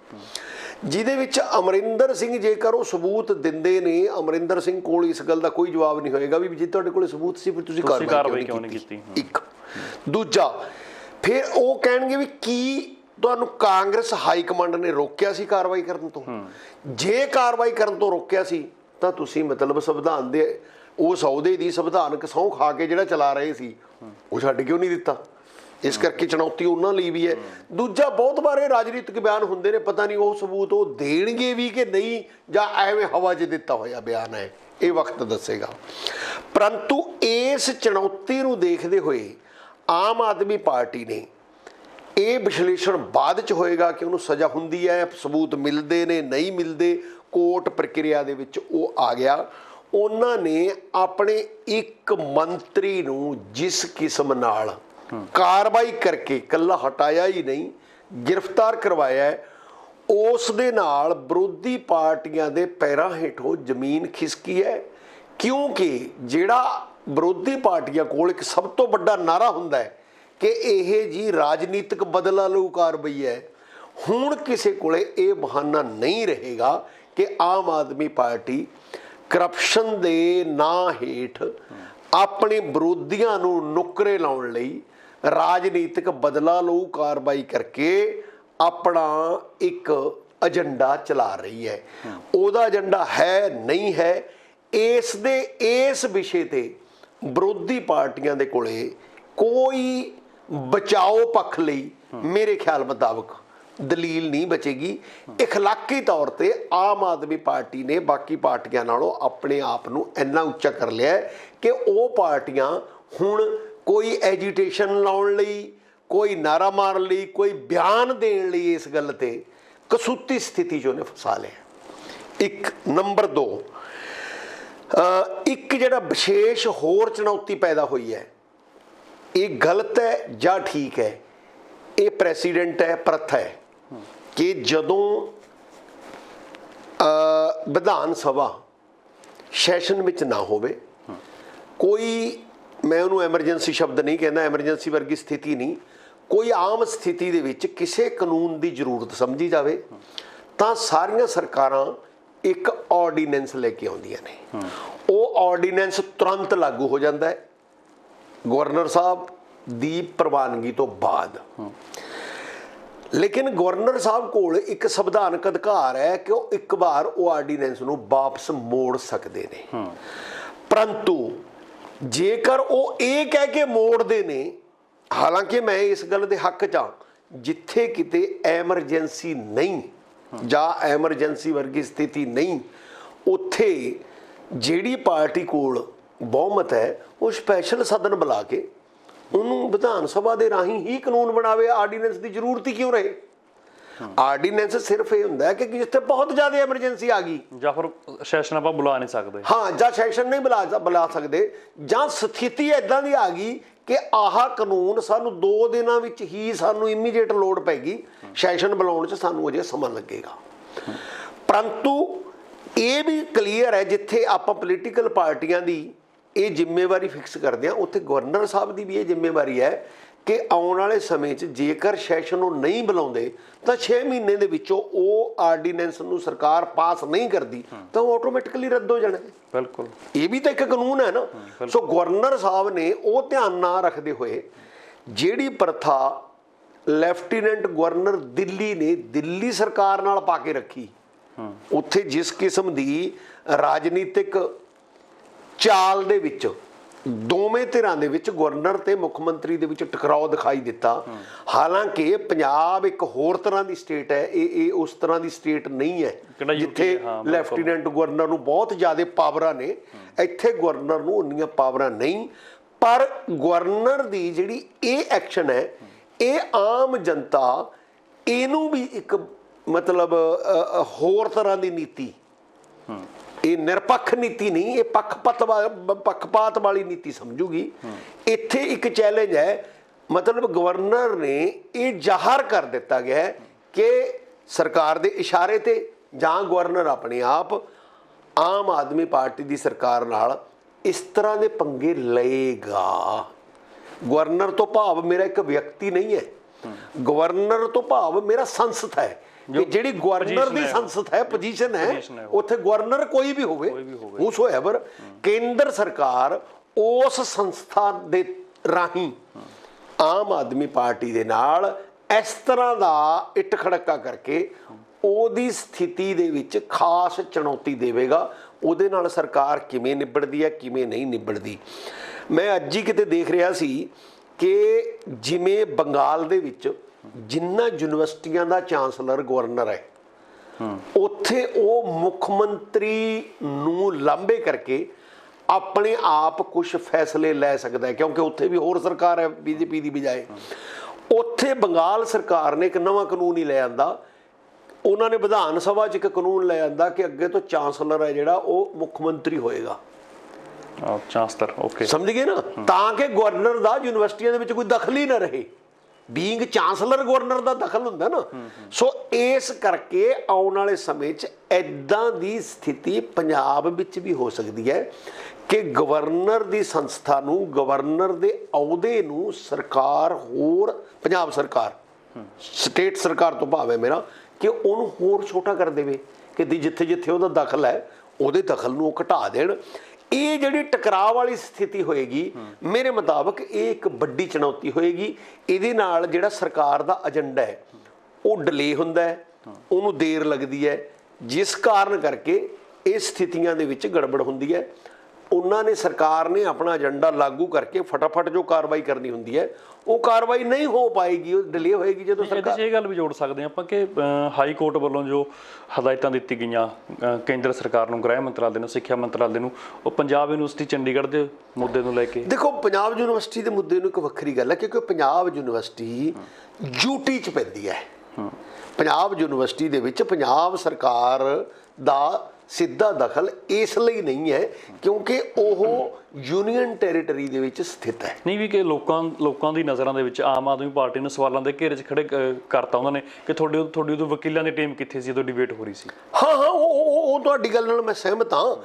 ਜਿਹਦੇ ਵਿੱਚ ਅਮਰਿੰਦਰ ਸਿੰਘ ਜੇਕਰ ਉਹ ਸਬੂਤ ਦਿੰਦੇ ਨੇ, ਅਮਰਿੰਦਰ ਸਿੰਘ ਕੋਲ ਇਸ ਗੱਲ ਦਾ ਕੋਈ ਜਵਾਬ ਨਹੀਂ ਹੋਏਗਾ ਵੀ ਜੇ ਤੁਹਾਡੇ ਕੋਲ ਸਬੂਤ ਸੀ ਫਿਰ ਤੁਸੀਂ ਕਾਰਵਾਈ ਕਿਉਂ ਨਹੀਂ ਕੀਤੀ। ਇੱਕ ਦੂਜਾ, ਫਿਰ ਉਹ ਕਹਿਣਗੇ ਵੀ ਕੀ ਤੁਹਾਨੂੰ ਕਾਂਗਰਸ ਹਾਈ ਕਮਾਂਡ ਨੇ ਰੋਕਿਆ ਸੀ ਕਾਰਵਾਈ ਕਰਨ ਤੋਂ? ਜੇ ਕਾਰਵਾਈ ਕਰਨ ਤੋਂ ਰੋਕਿਆ ਸੀ ਤਾਂ ਤੁਸੀਂ ਮਤਲਬ ਸੰਵਿਧਾਨ ਦੇ ਉਸ ਅਹੁਦੇ ਦੀ ਸੰਵਿਧਾਨਕ ਸਹੁੰ ਖਾ ਕੇ ਜਿਹੜਾ ਚਲਾ ਰਹੇ ਸੀ ਉਹ ਛੱਡ ਕਿਉਂ ਨਹੀਂ ਦਿੱਤਾ? ਇਸ ਕਰਕੇ ਚੁਣੌਤੀ ਉਹਨਾਂ ਲਈ ਵੀ ਹੈ। ਦੂਜਾ, ਬਹੁਤ ਵਾਰ ਇਹ ਰਾਜਨੀਤਿਕ ਬਿਆਨ ਹੁੰਦੇ ਨੇ, ਪਤਾ ਨਹੀਂ ਉਹ ਸਬੂਤ ਉਹ ਦੇਣਗੇ ਵੀ ਕਿ ਨਹੀਂ ਜਾਂ ਐਵੇਂ ਹਵਾ 'ਚ ਦਿੱਤਾ ਹੋਇਆ ਬਿਆਨ ਹੈ, ਇਹ ਵਕਤ ਦੱਸੇਗਾ। ਪਰੰਤੂ ਇਸ ਚੁਣੌਤੀ ਨੂੰ ਦੇਖਦੇ ਹੋਏ ਆਮ ਆਦਮੀ ਪਾਰਟੀ ਨੇ ਇਹ ਵਿਸ਼ਲੇਸ਼ਣ ਬਾਅਦ 'ਚ ਹੋਏਗਾ ਕਿ ਉਹਨੂੰ ਸਜ਼ਾ ਹੁੰਦੀ ਹੈ, ਸਬੂਤ ਮਿਲਦੇ ਨੇ ਨਹੀਂ ਮਿਲਦੇ, ਕੋਰਟ ਪ੍ਰਕਿਰਿਆ ਦੇ ਵਿੱਚ ਉਹ ਆ ਗਿਆ। ਉਹਨਾਂ ਨੇ ਆਪਣੇ ਇੱਕ ਮੰਤਰੀ ਨੂੰ ਜਿਸ ਕਿਸਮ ਨਾਲ ਕਾਰਵਾਈ ਕਰਕੇ ਇਕੱਲਾ ਹਟਾਇਆ ਹੀ ਨਹੀਂ, ਗ੍ਰਿਫਤਾਰ ਕਰਵਾਇਆ, ਉਸ ਦੇ ਨਾਲ ਵਿਰੋਧੀ ਪਾਰਟੀਆਂ ਦੇ ਪੈਰਾਂ ਹੇਠੋਂ ਜ਼ਮੀਨ ਖਿਸਕੀ ਹੈ। ਕਿਉਂਕਿ ਜਿਹੜਾ ਵਿਰੋਧੀ ਪਾਰਟੀਆਂ ਕੋਲ ਇੱਕ ਸਭ ਤੋਂ ਵੱਡਾ ਨਾਅਰਾ ਹੁੰਦਾ ਹੈ ਕਿ ਇਹ ਜੀ ਰਾਜਨੀਤਿਕ ਬਦਲਾ ਲਊ ਕਾਰਵਾਈ ਹੈ, ਹੁਣ ਕਿਸੇ ਕੋਲੇ ਇਹ ਬਹਾਨਾ ਨਹੀਂ ਰਹੇਗਾ ਕਿ ਆਮ ਆਦਮੀ ਪਾਰਟੀ ਕਰਪਸ਼ਨ ਦੇ ਨਾਂ ਹੇਠ ਆਪਣੇ ਵਿਰੋਧੀਆਂ ਨੂੰ ਨੁੱਕਰੇ ਲਾਉਣ ਲਈ ਰਾਜਨੀਤਿਕ ਬਦਲਾ ਲਊ ਕਾਰਵਾਈ ਕਰਕੇ ਆਪਣਾ ਇੱਕ ਏਜੰਡਾ ਚਲਾ ਰਹੀ ਹੈ। ਉਹਦਾ ਏਜੰਡਾ ਹੈ ਨਹੀਂ ਹੈ, ਇਸ ਵਿਸ਼ੇ ਤੇ ਵਿਰੋਧੀ ਪਾਰਟੀਆਂ ਦੇ ਕੋਲੇ ਕੋਈ ਬਚਾਓ ਪੱਖ ਲਈ ਮੇਰੇ ਖਿਆਲ ਮੁਤਾਬਕ ਦਲੀਲ ਨਹੀਂ ਬਚੇਗੀ। ਇਖਲਾਕੀ ਤੌਰ ਤੇ ਆਮ ਆਦਮੀ ਪਾਰਟੀ ਨੇ ਬਾਕੀ ਪਾਰਟੀਆਂ ਨਾਲੋਂ ਆਪਣੇ ਆਪ ਨੂੰ ਇੰਨਾ ਉੱਚਾ ਕਰ ਲਿਆ ਕਿ ਉਹ ਪਾਰਟੀਆਂ ਹੁਣ ਕੋਈ ਐਜੀਟੇਸ਼ਨ ਲਾਉਣ ਲਈ, ਕੋਈ ਨਾਰਾ ਮਾਰਨ ਲਈ, ਕੋਈ ਬਿਆਨ ਦੇਣ ਲਈ ਇਸ ਗੱਲ ਤੇ ਕਸੂਤੀ ਸਥਿਤੀ 'ਚ ਉਹਨੇ ਫਸਾ ਲਿਆ। ਇੱਕ ਨੰਬਰ 2, ਇੱਕ ਜਿਹੜਾ ਵਿਸ਼ੇਸ਼ ਹੋਰ ਚੁਣੌਤੀ ਪੈਦਾ ਹੋਈ ਹੈ, ਇਹ ਗਲਤ ਹੈ ਜਾਂ ਠੀਕ ਹੈ, ਇਹ ਪ੍ਰੈਸੀਡੈਂਟ ਹੈ, ਪ੍ਰਥਾ ਹੈ ਕਿ ਜਦੋਂ ਵਿਧਾਨ ਸਭਾ ਸੈਸ਼ਨ ਵਿੱਚ ਨਾ ਹੋਵੇ, ਕੋਈ, ਮੈਂ ਉਹਨੂੰ ਐਮਰਜੈਂਸੀ ਸ਼ਬਦ ਨਹੀਂ ਕਹਿੰਦਾ, ਐਮਰਜੈਂਸੀ ਵਰਗੀ ਸਥਿਤੀ ਨਹੀਂ, ਕੋਈ ਆਮ ਸਥਿਤੀ ਦੇ ਵਿੱਚ ਕਿਸੇ ਕਾਨੂੰਨ ਦੀ ਜ਼ਰੂਰਤ ਸਮਝੀ ਜਾਵੇ ਤਾਂ ਸਾਰੀਆਂ ਸਰਕਾਰਾਂ ਇੱਕ ਆਰਡੀਨੈਂਸ ਲੈ ਕੇ ਆਉਂਦੀਆਂ ਨੇ। ਉਹ ਆਰਡੀਨੈਂਸ ਤੁਰੰਤ ਲਾਗੂ ਹੋ ਜਾਂਦਾ ਹੈ ਗਵਰਨਰ ਸਾਹਿਬ ਦੀ ਪ੍ਰਵਾਨਗੀ ਤੋਂ ਬਾਅਦ। ਲੇਕਿਨ ਗਵਰਨਰ ਸਾਹਿਬ ਕੋਲ ਇੱਕ ਸੰਵਿਧਾਨਕ ਅਧਿਕਾਰ ਹੈ ਕਿ ਉਹ ਇੱਕ ਵਾਰ ਉਹ ਆਰਡੀਨੈਂਸ ਨੂੰ ਵਾਪਸ ਮੋੜ ਸਕਦੇ ਨੇ। ਪਰੰਤੂ ਜੇਕਰ ਉਹ ਇਹ ਕਹਿ ਕੇ ਮੋੜਦੇ ਨੇ, ਹਾਲਾਂਕਿ ਮੈਂ ਇਸ ਗੱਲ ਦੇ ਹੱਕ 'ਚ ਹਾਂ, ਜਿੱਥੇ ਕਿਤੇ ਐਮਰਜੈਂਸੀ ਨਹੀਂ ਜਾਂ ਐਮਰਜੈਂਸੀ ਵਰਗੀ ਸਥਿਤੀ ਨਹੀਂ, ਉੱਥੇ ਜਿਹੜੀ ਪਾਰਟੀ ਕੋਲ ਬਹੁਮਤ ਹੈ ਉਹ ਸਪੈਸ਼ਲ ਸਦਨ ਬੁਲਾ ਕੇ ਉਹਨੂੰ ਵਿਧਾਨ ਸਭਾ ਦੇ ਰਾਹੀਂ ਹੀ ਕਾਨੂੰਨ ਬਣਾਵੇ। ਆਰਡੀਨੈਂਸ ਦੀ ਜ਼ਰੂਰਤ ਹੀ ਕਿਉਂ ਰਹੇ? ਆਰਡੀਨੈਂਸ ਸਿਰਫ ਇਹ ਹੁੰਦਾ ਹੈ ਕਿ ਜਿੱਥੇ ਬਹੁਤ ਜ਼ਿਆਦਾ ਐਮਰਜੈਂਸੀ ਆ ਗਈ ਜਾਂ ਫਿਰ ਸੈਸ਼ਨ ਆਪਾਂ ਬੁਲਾ ਨਹੀਂ ਸਕਦੇ, ਹਾਂ, ਜਾਂ ਸੈਸ਼ਨ ਨਹੀਂ ਬੁਲਾ ਸਕਦੇ, ਜਾਂ ਸਥਿਤੀ ਇੱਦਾਂ ਦੀ ਆ ਗਈ ਕਿ ਆਹ ਕਾਨੂੰਨ ਸਾਨੂੰ 2 ਦਿਨਾਂ ਵਿੱਚ ਹੀ ਸਾਨੂੰ ਇਮੀਡੀਏਟ ਲੋੜ ਪੈਗੀ, ਸੈਸ਼ਨ ਬੁਲਾਉਣ 'ਚ ਸਾਨੂੰ ਅਜੇ ਸਮਾਂ ਲੱਗੇਗਾ। ਪਰੰਤੂ ਇਹ ਵੀ ਕਲੀਅਰ ਹੈ ਜਿੱਥੇ ਆਪਾਂ ਪੋਲੀਟੀਕਲ ਪਾਰਟੀਆਂ ਦੀ ਇਹ ਜ਼ਿੰਮੇਵਾਰੀ ਫਿਕਸ ਕਰਦੇ ਹਾਂ, ਉੱਥੇ ਗਵਰਨਰ ਸਾਹਿਬ ਦੀ ਵੀ ਇਹ ਜ਼ਿੰਮੇਵਾਰੀ ਹੈ ਕਿ ਆਉਣ ਵਾਲੇ ਸਮੇਂ 'ਚ ਜੇਕਰ ਸੈਸ਼ਨ ਨੂੰ ਨਹੀਂ ਬੁਲਾਉਂਦੇ ਤਾਂ 6 ਮਹੀਨੇ ਦੇ ਵਿੱਚੋਂ ਉਹ ਆਰਡੀਨੈਂਸ ਨੂੰ ਸਰਕਾਰ ਪਾਸ ਨਹੀਂ ਕਰਦੀ ਤਾਂ ਉਹ ਆਟੋਮੈਟਿਕਲੀ ਰੱਦ ਹੋ ਜਾਣਾ। ਬਿਲਕੁਲ, ਇਹ ਵੀ ਤਾਂ ਇੱਕ ਕਾਨੂੰਨ ਹੈ ਨਾ। ਸੋ ਗਵਰਨਰ ਸਾਹਿਬ ਨੇ ਉਹ ਧਿਆਨ ਨਾ ਰੱਖਦੇ ਹੋਏ ਜਿਹੜੀ ਪ੍ਰਥਾ ਲੈਫਟੀਨੈਂਟ ਗਵਰਨਰ ਦਿੱਲੀ ਨੇ ਦਿੱਲੀ ਸਰਕਾਰ ਨਾਲ ਪਾ ਕੇ ਰੱਖੀ, ਉੱਥੇ ਜਿਸ ਕਿਸਮ ਦੀ ਰਾਜਨੀਤਿਕ ਚਾਲ ਦੇ ਵਿੱਚ ਦੋਵੇਂ ਧਿਰਾਂ ਦੇ ਵਿੱਚ ਗਵਰਨਰ ਤੇ ਮੁੱਖ ਮੰਤਰੀ ਦੇ ਵਿੱਚ ਟਕਰਾਓ ਦਿਖਾਈ ਦਿੱਤਾ। ਹਾਲਾਂਕਿ ਪੰਜਾਬ ਇੱਕ ਹੋਰ ਤਰ੍ਹਾਂ ਦੀ ਸਟੇਟ ਹੈ, ਇਹ ਉਸ ਤਰ੍ਹਾਂ ਦੀ ਸਟੇਟ ਨਹੀਂ ਹੈ ਜਿੱਥੇ ਲੈਫਟੀਨੈਂਟ ਗਵਰਨਰ ਨੂੰ ਬਹੁਤ ਜ਼ਿਆਦਾ ਪਾਵਰਾਂ ਨੇ, ਇੱਥੇ ਗਵਰਨਰ ਨੂੰ ਉਨੀਆਂ ਪਾਵਰਾਂ ਨਹੀਂ। ਪਰ ਗਵਰਨਰ ਦੀ ਜਿਹੜੀ ਇਹ ਐਕਸ਼ਨ ਹੈ, ਇਹ ਆਮ ਜਨਤਾ ਇਹਨੂੰ ਵੀ ਇੱਕ ਮਤਲਬ ਹੋਰ ਤਰ੍ਹਾਂ ਦੀ ਨੀਤੀ ਇਹ ਨਿਰਪੱਖ ਨੀਤੀ ਨਹੀਂ, ਇਹ ਪੱਖਪਾਤ ਵਾਲੀ ਨੀਤੀ ਸਮਝੂਗੀ। ਇੱਥੇ ਇੱਕ ਚੈਲੰਜ ਹੈ, ਮਤਲਬ ਗਵਰਨਰ ਨੇ ਇਹ ਜ਼ਾਹਰ ਕਰ ਦਿੱਤਾ ਗਿਆ ਹੈ ਕਿ ਸਰਕਾਰ ਦੇ ਇਸ਼ਾਰੇ ਤੇ ਜਾਂ ਗਵਰਨਰ ਆਪਣੇ ਆਪ ਆਮ ਆਦਮੀ ਪਾਰਟੀ ਦੀ ਸਰਕਾਰ ਨਾਲ ਇਸ ਤਰ੍ਹਾਂ ਦੇ ਪੰਗੇ ਲਏਗਾ। ਗਵਰਨਰ ਤੋਂ ਭਾਵ ਮੇਰਾ ਇੱਕ ਵਿਅਕਤੀ ਨਹੀਂ ਹੈ, ਗਵਰਨਰ ਤੋਂ ਭਾਵ ਮੇਰਾ ਸੰਸਥਾ ਹੈ, ਕਿ ਜਿਹੜੀ ਗਵਰਨਰ ਦੀ ਸੰਸਥਾ ਹੈ, ਪੋਜੀਸ਼ਨ ਹੈ, ਉੱਥੇ ਗਵਰਨਰ ਕੋਈ ਵੀ ਹੋਵੇ, whosoever, ਕੇਂਦਰ ਸਰਕਾਰ ਉਸ ਸੰਸਥਾ ਦੇ ਰਾਹੀਂ ਆਮ ਆਦਮੀ ਪਾਰਟੀ ਦੇ ਨਾਲ ਇਸ ਤਰ੍ਹਾਂ ਦਾ ਇੱਟ ਖੜਕਾ ਕਰਕੇ ਉਹਦੀ ਸਥਿਤੀ ਦੇ ਵਿੱਚ ਖਾਸ ਚੁਣੌਤੀ ਦੇਵੇਗਾ। ਉਹਦੇ ਨਾਲ ਸਰਕਾਰ ਕਿਵੇਂ ਨਿਬੜਦੀ ਹੈ, ਕਿਵੇਂ ਨਹੀਂ ਨਿਬੜਦੀ। ਮੈਂ ਅੱਜ ਹੀ ਕਿਤੇ ਦੇਖ ਰਿਹਾ ਸੀ ਕਿ ਜਿਵੇਂ ਬੰਗਾਲ ਦੇ ਵਿੱਚ ਜਿੰਨਾ ਯੂਨੀਵਰਸਿਟੀਆਂ ਦਾ ਚਾਂਸਲਰ ਗਵਰਨਰ ਹੈ, ਉੱਥੇ ਉਹ ਮੁੱਖ ਮੰਤਰੀ ਨੂੰ ਲਾਂਭੇ ਕਰਕੇ ਆਪਣੇ ਆਪ ਕੁਝ ਫੈਸਲੇ ਲੈ ਸਕਦਾ ਹੈ, ਕਿਉਂਕਿ ਉੱਥੇ ਵੀ ਹੋਰ ਸਰਕਾਰ ਹੈ ਬੀਜੇਪੀ ਦੀ ਬਜਾਏ। ਉੱਥੇ ਬੰਗਾਲ ਸਰਕਾਰ ਨੇ ਇੱਕ ਨਵਾਂ ਕਾਨੂੰਨ ਹੀ ਲੈ ਆਂਦਾ, ਉਹਨਾਂ ਨੇ ਵਿਧਾਨ ਸਭਾ 'ਚ ਇੱਕ ਕਾਨੂੰਨ ਲੈ ਆਂਦਾ ਕਿ ਅੱਗੇ ਤੋਂ ਚਾਂਸਲਰ ਹੈ ਜਿਹੜਾ ਉਹ ਮੁੱਖ ਮੰਤਰੀ ਹੋਏਗਾ। ਚਾਂਸਲਰ, ਓਕੇ, ਸਮਝ ਗਏ ਨਾ, ਤਾਂ ਕਿ ਗਵਰਨਰ ਦਾ ਯੂਨੀਵਰਸਿਟੀਆਂ ਦੇ ਵਿੱਚ ਕੋਈ ਦਖਲ ਹੀ ਨਾ ਰਹੇ। ਬੀਇੰਗ ਚਾਂਸਲਰ ਗਵਰਨਰ ਦਾ ਦਖਲ ਹੁੰਦਾ ਨਾ। ਸੋ ਇਸ ਕਰਕੇ ਆਉਣ ਵਾਲੇ ਸਮੇਂ 'ਚ ਇੱਦਾਂ ਦੀ ਸਥਿਤੀ ਪੰਜਾਬ ਵਿੱਚ ਵੀ ਹੋ ਸਕਦੀ ਹੈ ਕਿ ਗਵਰਨਰ ਦੀ ਸੰਸਥਾ ਨੂੰ, ਗਵਰਨਰ ਦੇ ਅਹੁਦੇ ਨੂੰ ਸਰਕਾਰ ਹੋਰ, ਪੰਜਾਬ ਸਰਕਾਰ, ਸਟੇਟ ਸਰਕਾਰ ਤੋਂ ਭਾਵ ਹੈ ਮੇਰਾ, ਕਿ ਉਹਨੂੰ ਹੋਰ ਛੋਟਾ ਕਰ ਦੇਵੇ, ਕਿ ਜਿੱਥੇ ਜਿੱਥੇ ਉਹਦਾ ਦਖਲ ਹੈ ਉਹਦੇ ਦਖਲ ਨੂੰ ਉਹ ਘਟਾ ਦੇਣ। ਇਹ ਜਿਹੜੀ ਟਕਰਾਅ ਵਾਲੀ ਸਥਿਤੀ ਹੋਏਗੀ, ਮੇਰੇ ਮੁਤਾਬਕ ਇਹ ਇੱਕ ਵੱਡੀ ਚੁਣੌਤੀ ਹੋਏਗੀ। ਇਹਦੇ ਨਾਲ ਜਿਹੜਾ ਸਰਕਾਰ ਦਾ ਏਜੰਡਾ ਹੈ ਉਹ ਡਿਲੇ ਹੁੰਦਾ ਹੈ, ਉਹਨੂੰ ਦੇਰ ਲੱਗਦੀ ਹੈ, ਜਿਸ ਕਾਰਨ ਕਰਕੇ ਇਹ ਸਥਿਤੀਆਂ ਦੇ ਵਿੱਚ ਗੜਬੜ ਹੁੰਦੀ ਹੈ। ਉਹਨਾਂ ਨੇ, ਸਰਕਾਰ ਨੇ ਆਪਣਾ ਏਜੰਡਾ ਲਾਗੂ ਕਰਕੇ ਫਟਾਫਟ ਜੋ ਕਾਰਵਾਈ ਕਰਨੀ ਹੁੰਦੀ ਹੈ ਉਹ ਕਾਰਵਾਈ ਨਹੀਂ ਹੋ ਪਾਏਗੀ, ਉਹ ਡਿਲੇ ਹੋਏਗੀ। ਜਦੋਂ ਸਰਕਾਰ, ਇਹ ਗੱਲ ਵੀ ਜੋੜ ਸਕਦੇ ਆਪਾਂ ਕਿ ਹਾਈ ਕੋਰਟ ਵੱਲੋਂ ਜੋ ਹਦਾਇਤਾਂ ਦਿੱਤੀ ਗਈਆਂ ਕੇਂਦਰ ਸਰਕਾਰ ਨੂੰ, ਗ੍ਰਹਿ ਮੰਤਰਾਲੇ ਨੂੰ, ਸਿੱਖਿਆ ਮੰਤਰਾਲੇ ਨੂੰ, ਉਹ ਪੰਜਾਬ ਯੂਨੀਵਰਸਿਟੀ ਚੰਡੀਗੜ੍ਹ ਦੇ ਮੁੱਦੇ ਨੂੰ ਲੈ ਕੇ, ਦੇਖੋ ਪੰਜਾਬ ਯੂਨੀਵਰਸਿਟੀ ਦੇ ਮੁੱਦੇ ਨੂੰ ਇੱਕ ਵੱਖਰੀ ਗੱਲ ਹੈ, ਕਿਉਂਕਿ ਪੰਜਾਬ ਯੂਨੀਵਰਸਿਟੀ ਯੂਟੀ 'ਚ ਪੈਂਦੀ ਹੈ। ਪੰਜਾਬ ਯੂਨੀਵਰਸਿਟੀ ਦੇ ਵਿੱਚ ਪੰਜਾਬ ਸਰਕਾਰ ਦਾ ਸਿੱਧਾ ਦਖਲ ਇਸ ਲਈ ਨਹੀਂ ਹੈ ਕਿਉਂਕਿ ਉਹ ਯੂਨੀਅਨ ਟੈਰੀਟਰੀ ਦੇ ਵਿੱਚ ਸਥਿਤ ਹੈ। ਨਹੀਂ ਵੀ ਕਿ ਲੋਕਾਂ ਦੀ ਨਜ਼ਰਾਂ ਦੇ ਵਿੱਚ ਆਮ ਆਦਮੀ ਪਾਰਟੀ ਨੂੰ ਸਵਾਲਾਂ ਦੇ ਘੇਰੇ 'ਚ ਖੜੇ ਕਰਤਾ ਉਹਨਾਂ ਨੇ ਕਿ ਤੁਹਾਡੀ ਉਦੋਂ ਵਕੀਲਾਂ ਦੀ ਟੀਮ ਕਿੱਥੇ ਸੀ ਜਦੋਂ ਡਿਬੇਟ ਹੋ ਰਹੀ ਸੀ। ਹਾਂ, ਉਹ ਤੁਹਾਡੀ ਗੱਲ ਨਾਲ ਮੈਂ ਸਹਿਮਤ ਹਾਂ।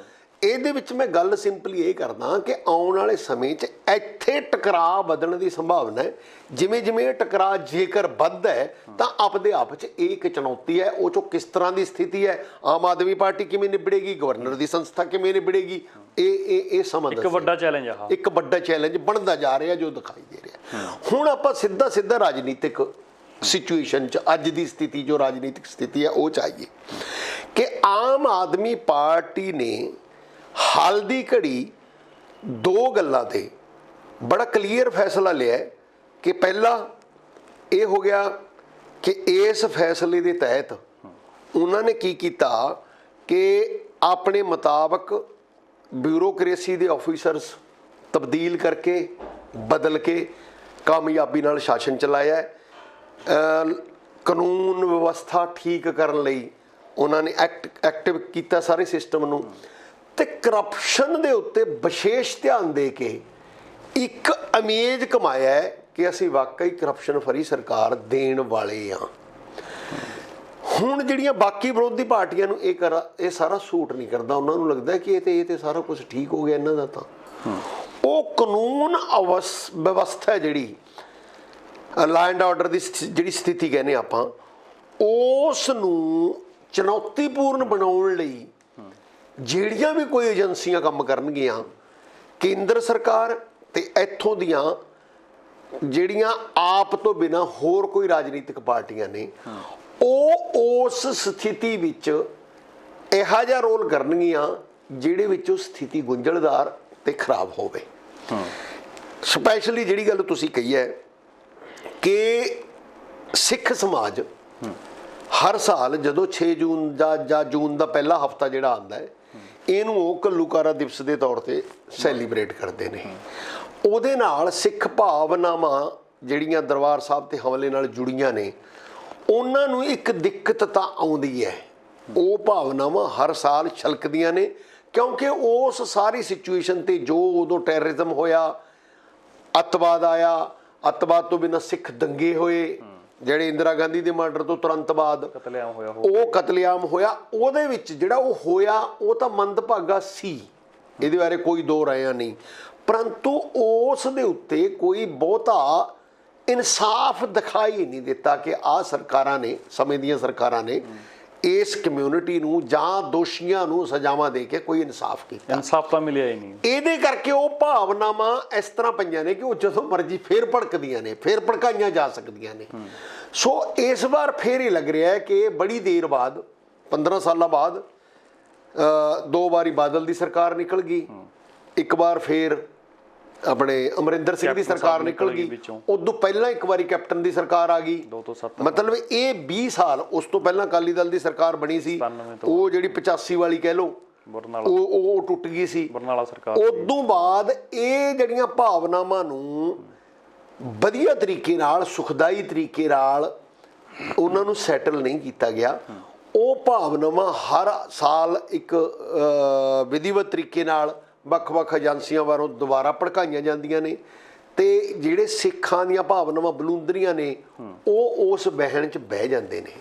ਇਹਦੇ ਵਿੱਚ ਮੈਂ ਗੱਲ ਸਿੰਪਲੀ ਇਹ ਕਰਦਾ ਕਿ ਆਉਣ ਵਾਲੇ ਸਮੇਂ 'ਚ ਇੱਥੇ ਟਕਰਾਅ ਵਧਣ ਦੀ ਸੰਭਾਵਨਾ ਹੈ। ਜਿਵੇਂ ਜਿਵੇਂ ਇਹ ਟਕਰਾਅ ਜੇਕਰ ਵੱਧਦਾ ਹੈ ਤਾਂ ਆਪਦੇ ਆਪ 'ਚ ਇਹ ਇੱਕ ਚੁਣੌਤੀ ਹੈ। ਉਹ 'ਚੋਂ ਕਿਸ ਤਰ੍ਹਾਂ ਦੀ ਸਥਿਤੀ ਹੈ, ਆਮ ਆਦਮੀ ਪਾਰਟੀ ਕਿਵੇਂ ਨਿਬੜੇਗੀ, ਗਵਰਨਰ ਦੀ ਸੰਸਥਾ ਕਿਵੇਂ ਨਿਬੜੇਗੀ, ਇਹ ਸਮਝ ਇੱਕ ਵੱਡਾ ਚੈਲੰਜ ਆ, ਇੱਕ ਵੱਡਾ ਚੈਲੰਜ ਬਣਦਾ ਜਾ ਰਿਹਾ ਜੋ ਦਿਖਾਈ ਦੇ ਰਿਹਾ। ਹੁਣ ਆਪਾਂ ਸਿੱਧਾ ਰਾਜਨੀਤਿਕ ਸਿਚੁਏਸ਼ਨ 'ਚ, ਅੱਜ ਦੀ ਸਥਿਤੀ ਜੋ ਰਾਜਨੀਤਿਕ ਸਥਿਤੀ ਹੈ ਉਹ ਚਾਹੀਏ ਕਿ ਆਮ ਆਦਮੀ ਪਾਰਟੀ ਨੇ ਹਾਲ ਦੀ ਘੜੀ ਦੋ ਗੱਲਾਂ ਤੇ ਬੜਾ ਕਲੀਅਰ ਫੈਸਲਾ ਲਿਆ ਕਿ ਪਹਿਲਾ ਇਹ ਹੋ ਗਿਆ ਕਿ ਇਸ ਫੈਸਲੇ ਦੇ ਤਹਿਤ ਉਹਨਾਂ ਨੇ ਕੀ ਕੀਤਾ ਕਿ ਆਪਣੇ ਮੁਤਾਬਕ ਬਿਊਰੋਕ੍ਰੇਸੀ ਦੇ ਆਫੀਸਰਸ ਤਬਦੀਲ ਕਰਕੇ, ਬਦਲ ਕੇ ਕਾਮਯਾਬੀ ਨਾਲ ਸ਼ਾਸਨ ਚਲਾਇਆ। ਕਾਨੂੰਨ ਵਿਵਸਥਾ ਠੀਕ ਕਰਨ ਲਈ ਉਹਨਾਂ ਨੇ ਐਕਟਿਵ ਕੀਤਾ ਸਾਰੇ ਸਿਸਟਮ ਨੂੰ, ਤੇ ਕਰਪਸ਼ਨ ਦੇ ਉੱਤੇ ਵਿਸ਼ੇਸ਼ ਧਿਆਨ ਦੇ ਕੇ ਇੱਕ ਇਮੇਜ ਕਮਾਇਆ ਹੈ ਕਿ ਅਸੀਂ ਵਾਕਈ ਕਰਪਸ਼ਨ ਫਰੀ ਸਰਕਾਰ ਦੇਣ ਵਾਲੇ ਹਾਂ। ਹੁਣ ਜਿਹੜੀਆਂ ਬਾਕੀ ਵਿਰੋਧੀ ਪਾਰਟੀਆਂ ਨੂੰ ਇਹ ਸਾਰਾ ਸੂਟ ਨਹੀਂ ਕਰਦਾ, ਉਹਨਾਂ ਨੂੰ ਲੱਗਦਾ ਕਿ ਇਹ ਤੇ ਸਾਰਾ ਕੁਝ ਠੀਕ ਹੋ ਗਿਆ ਇਹਨਾਂ ਦਾ। ਤਾਂ ਉਹ ਕਾਨੂੰਨ ਵਿਵਸਥਾ ਜਿਹੜੀ ਲਾ ਐਂਡ ਆਰਡਰ ਦੀ ਜਿਹੜੀ ਸਥਿਤੀ ਕਹਿੰਦੇ ਆਪਾਂ, ਉਸ ਨੂੰ ਚੁਣੌਤੀਪੂਰਨ ਬਣਾਉਣ ਲਈ ਜਿਹੜੀਆਂ ਵੀ ਕੋਈ ਏਜੰਸੀਆਂ ਕੰਮ ਕਰਨਗੀਆਂ, ਕੇਂਦਰ ਸਰਕਾਰ ਤੇ ਇੱਥੋਂ ਦੀਆਂ ਜਿਹੜੀਆਂ ਆਪ ਤੋਂ ਬਿਨਾਂ ਹੋਰ ਕੋਈ ਰਾਜਨੀਤਿਕ ਪਾਰਟੀਆਂ ਨੇ, ਉਹ ਉਸ ਸਥਿਤੀ ਵਿੱਚ ਇਹੋ ਜਿਹਾ ਰੋਲ ਕਰਨਗੀਆਂ ਜਿਹੜੇ ਵਿੱਚ ਉਹ ਸਥਿਤੀ ਗੁੰਝਲਦਾਰ ਤੇ ਖਰਾਬ ਹੋਵੇ। ਸਪੈਸ਼ਲੀ ਜਿਹੜੀ ਗੱਲ ਤੁਸੀਂ ਕਹੀ ਹੈ ਕਿ ਸਿੱਖ ਸਮਾਜ ਹਰ ਸਾਲ ਜਦੋਂ 6 ਜੂਨ ਜਾਂ ਜੂਨ ਦਾ ਪਹਿਲਾ ਹਫਤਾ ਜਿਹੜਾ ਆਉਂਦਾ ਹੈ, ਇਹਨੂੰ ਉਹ ਘੱਲੂਘਾਰਾ ਦਿਵਸ ਦੇ ਤੌਰ ਤੇ ਸੈਲੀਬ੍ਰੇਟ ਕਰਦੇ ਨੇ। ਉਹਦੇ ਨਾਲ ਸਿੱਖ ਭਾਵਨਾਵਾਂ ਜਿਹੜੀਆਂ ਦਰਬਾਰ ਸਾਹਿਬ ਤੇ ਹਮਲੇ ਨਾਲ ਜੁੜੀਆਂ ਨੇ, ਉਹਨਾਂ ਨੂੰ ਇੱਕ ਦਿੱਕਤ ਤਾਂ ਆਉਂਦੀ ਹੈ ਉਹ ਭਾਵਨਾਵਾਂ ਹਰ ਸਾਲ ਛਲਕਦੀਆਂ ਨੇ, ਕਿਉਂਕਿ ਉਸ ਸਾਰੀ ਸਿਚੁਏਸ਼ਨ ਤੇ ਜੋ ਉਦੋਂ ਟੈਰਰਿਜ਼ਮ ਹੋਇਆ, ਅੱਤਵਾਦ ਆਇਆ, ਅੱਤਵਾਦ ਤੋਂ ਬਿਨਾਂ ਸਿੱਖ ਦੰਗੇ ਹੋਏ ਜਿਹੜੇ ਇੰਦਰਾ ਗਾਂਧੀ ਦੇ ਮਰਡਰ ਤੋਂ ਤੁਰੰਤ ਬਾਅਦ ਕਤਲੇਆਮ ਹੋਇਆ, ਉਹ ਕਤਲੇਆਮ ਹੋਇਆ, ਉਹਦੇ ਵਿੱਚ ਜਿਹੜਾ ਉਹ ਹੋਇਆ ਉਹ ਤਾਂ ਮੰਦਭਾਗਾ ਸੀ, ਇਹਦੇ ਬਾਰੇ ਕੋਈ ਦੋ ਰਾਇਆਂ ਨਹੀਂ, ਪਰੰਤੂ ਉਸ ਦੇ ਉੱਤੇ ਕੋਈ ਬਹੁਤਾ ਇਨਸਾਫ ਦਿਖਾਈ ਨਹੀਂ ਦਿੱਤਾ ਕਿ ਆਹ ਸਰਕਾਰਾਂ ਨੇ, ਸਮੇਂ ਦੀਆਂ ਸਰਕਾਰਾਂ ਨੇ ਇਸ ਕਮਿਊਨਿਟੀ ਨੂੰ ਜਾਂ ਦੋਸ਼ੀਆਂ ਨੂੰ ਸਜ਼ਾਵਾਂ ਦੇ ਕੇ ਕੋਈ ਇਨਸਾਫ ਕੀਤਾ। ਇਨਸਾਫ ਤਾਂ ਮਿਲਿਆ ਹੀ ਨਹੀਂ। ਇਹਦੇ ਕਰਕੇ ਉਹ ਭਾਵਨਾਵਾਂ ਇਸ ਤਰ੍ਹਾਂ ਪਈਆਂ ਨੇ ਕਿ ਉਹ ਜਦੋਂ ਮਰਜ਼ੀ ਫੇਰ ਭੜਕਦੀਆਂ ਨੇ, ਫੇਰ ਭੜਕਾਈਆਂ ਜਾ ਸਕਦੀਆਂ ਨੇ। ਸੋ ਇਸ ਵਾਰ ਫੇਰ ਇਹ ਲੱਗ ਰਿਹਾ ਹੈ ਕਿ ਬੜੀ ਦੇਰ ਬਾਅਦ, 15 ਸਾਲਾਂ ਬਾਅਦ, 2 ਵਾਰੀ ਬਾਦਲ ਦੀ ਸਰਕਾਰ ਨਿਕਲ ਗਈ, ਇੱਕ ਵਾਰ ਫੇਰ ਆਪਣੇ ਅਮਰਿੰਦਰ ਸਿੰਘ ਦੀ ਸਰਕਾਰ ਨਿਕਲ ਗਈ, ਉਦੋਂ ਪਹਿਲਾਂ ਇੱਕ ਵਾਰੀ ਕੈਪਟਨ ਦੀ ਸਰਕਾਰ ਆ ਗਈ। 2 ਤੋਂ 7 ਮਤਲਬ ਇਹ 20 ਸਾਲ ਉਸ ਤੋਂ ਪਹਿਲਾਂ ਅਕਾਲੀ ਦਲ ਦੀ ਸਰਕਾਰ ਬਣੀ ਸੀ, ਉਹ ਜਿਹੜੀ 85 ਵਾਲੀ ਕਹਿ ਲਓ, ਉਹ ਟੁੱਟ ਗਈ ਸੀ ਬਰਨਾਲਾ ਸਰਕਾਰ। ਉਦੋਂ ਬਾਅਦ ਇਹ ਜਿਹੜੀਆਂ ਭਾਵਨਾਵਾਂ ਨੂੰ ਵਧੀਆ ਤਰੀਕੇ ਨਾਲ, ਸੁਖਦਾਈ ਤਰੀਕੇ ਨਾਲ ਉਹਨਾਂ ਨੂੰ ਸੈਟਲ ਨਹੀਂ ਕੀਤਾ ਗਿਆ। ਉਹ ਭਾਵਨਾਵਾਂ ਹਰ ਸਾਲ ਇੱਕ ਵਿਧੀਵਤ ਤਰੀਕੇ ਨਾਲ ਵੱਖ-ਵੱਖ ਏਜੰਸੀਆਂ ਵੱਲੋਂ ਦੁਬਾਰਾ ਭੜਕਾਈਆਂ ਜਾਂਦੀਆਂ ਨੇ, ਤੇ ਜਿਹੜੇ ਸਿੱਖਾਂ ਦੀਆਂ ਭਾਵਨਾਵਾਂ ਬਲੂੰਦਰੀਆਂ ਨੇ ਉਹ ਉਸ ਵਹਿਣ 'ਚ ਬਹਿ ਜਾਂਦੇ ਨੇ।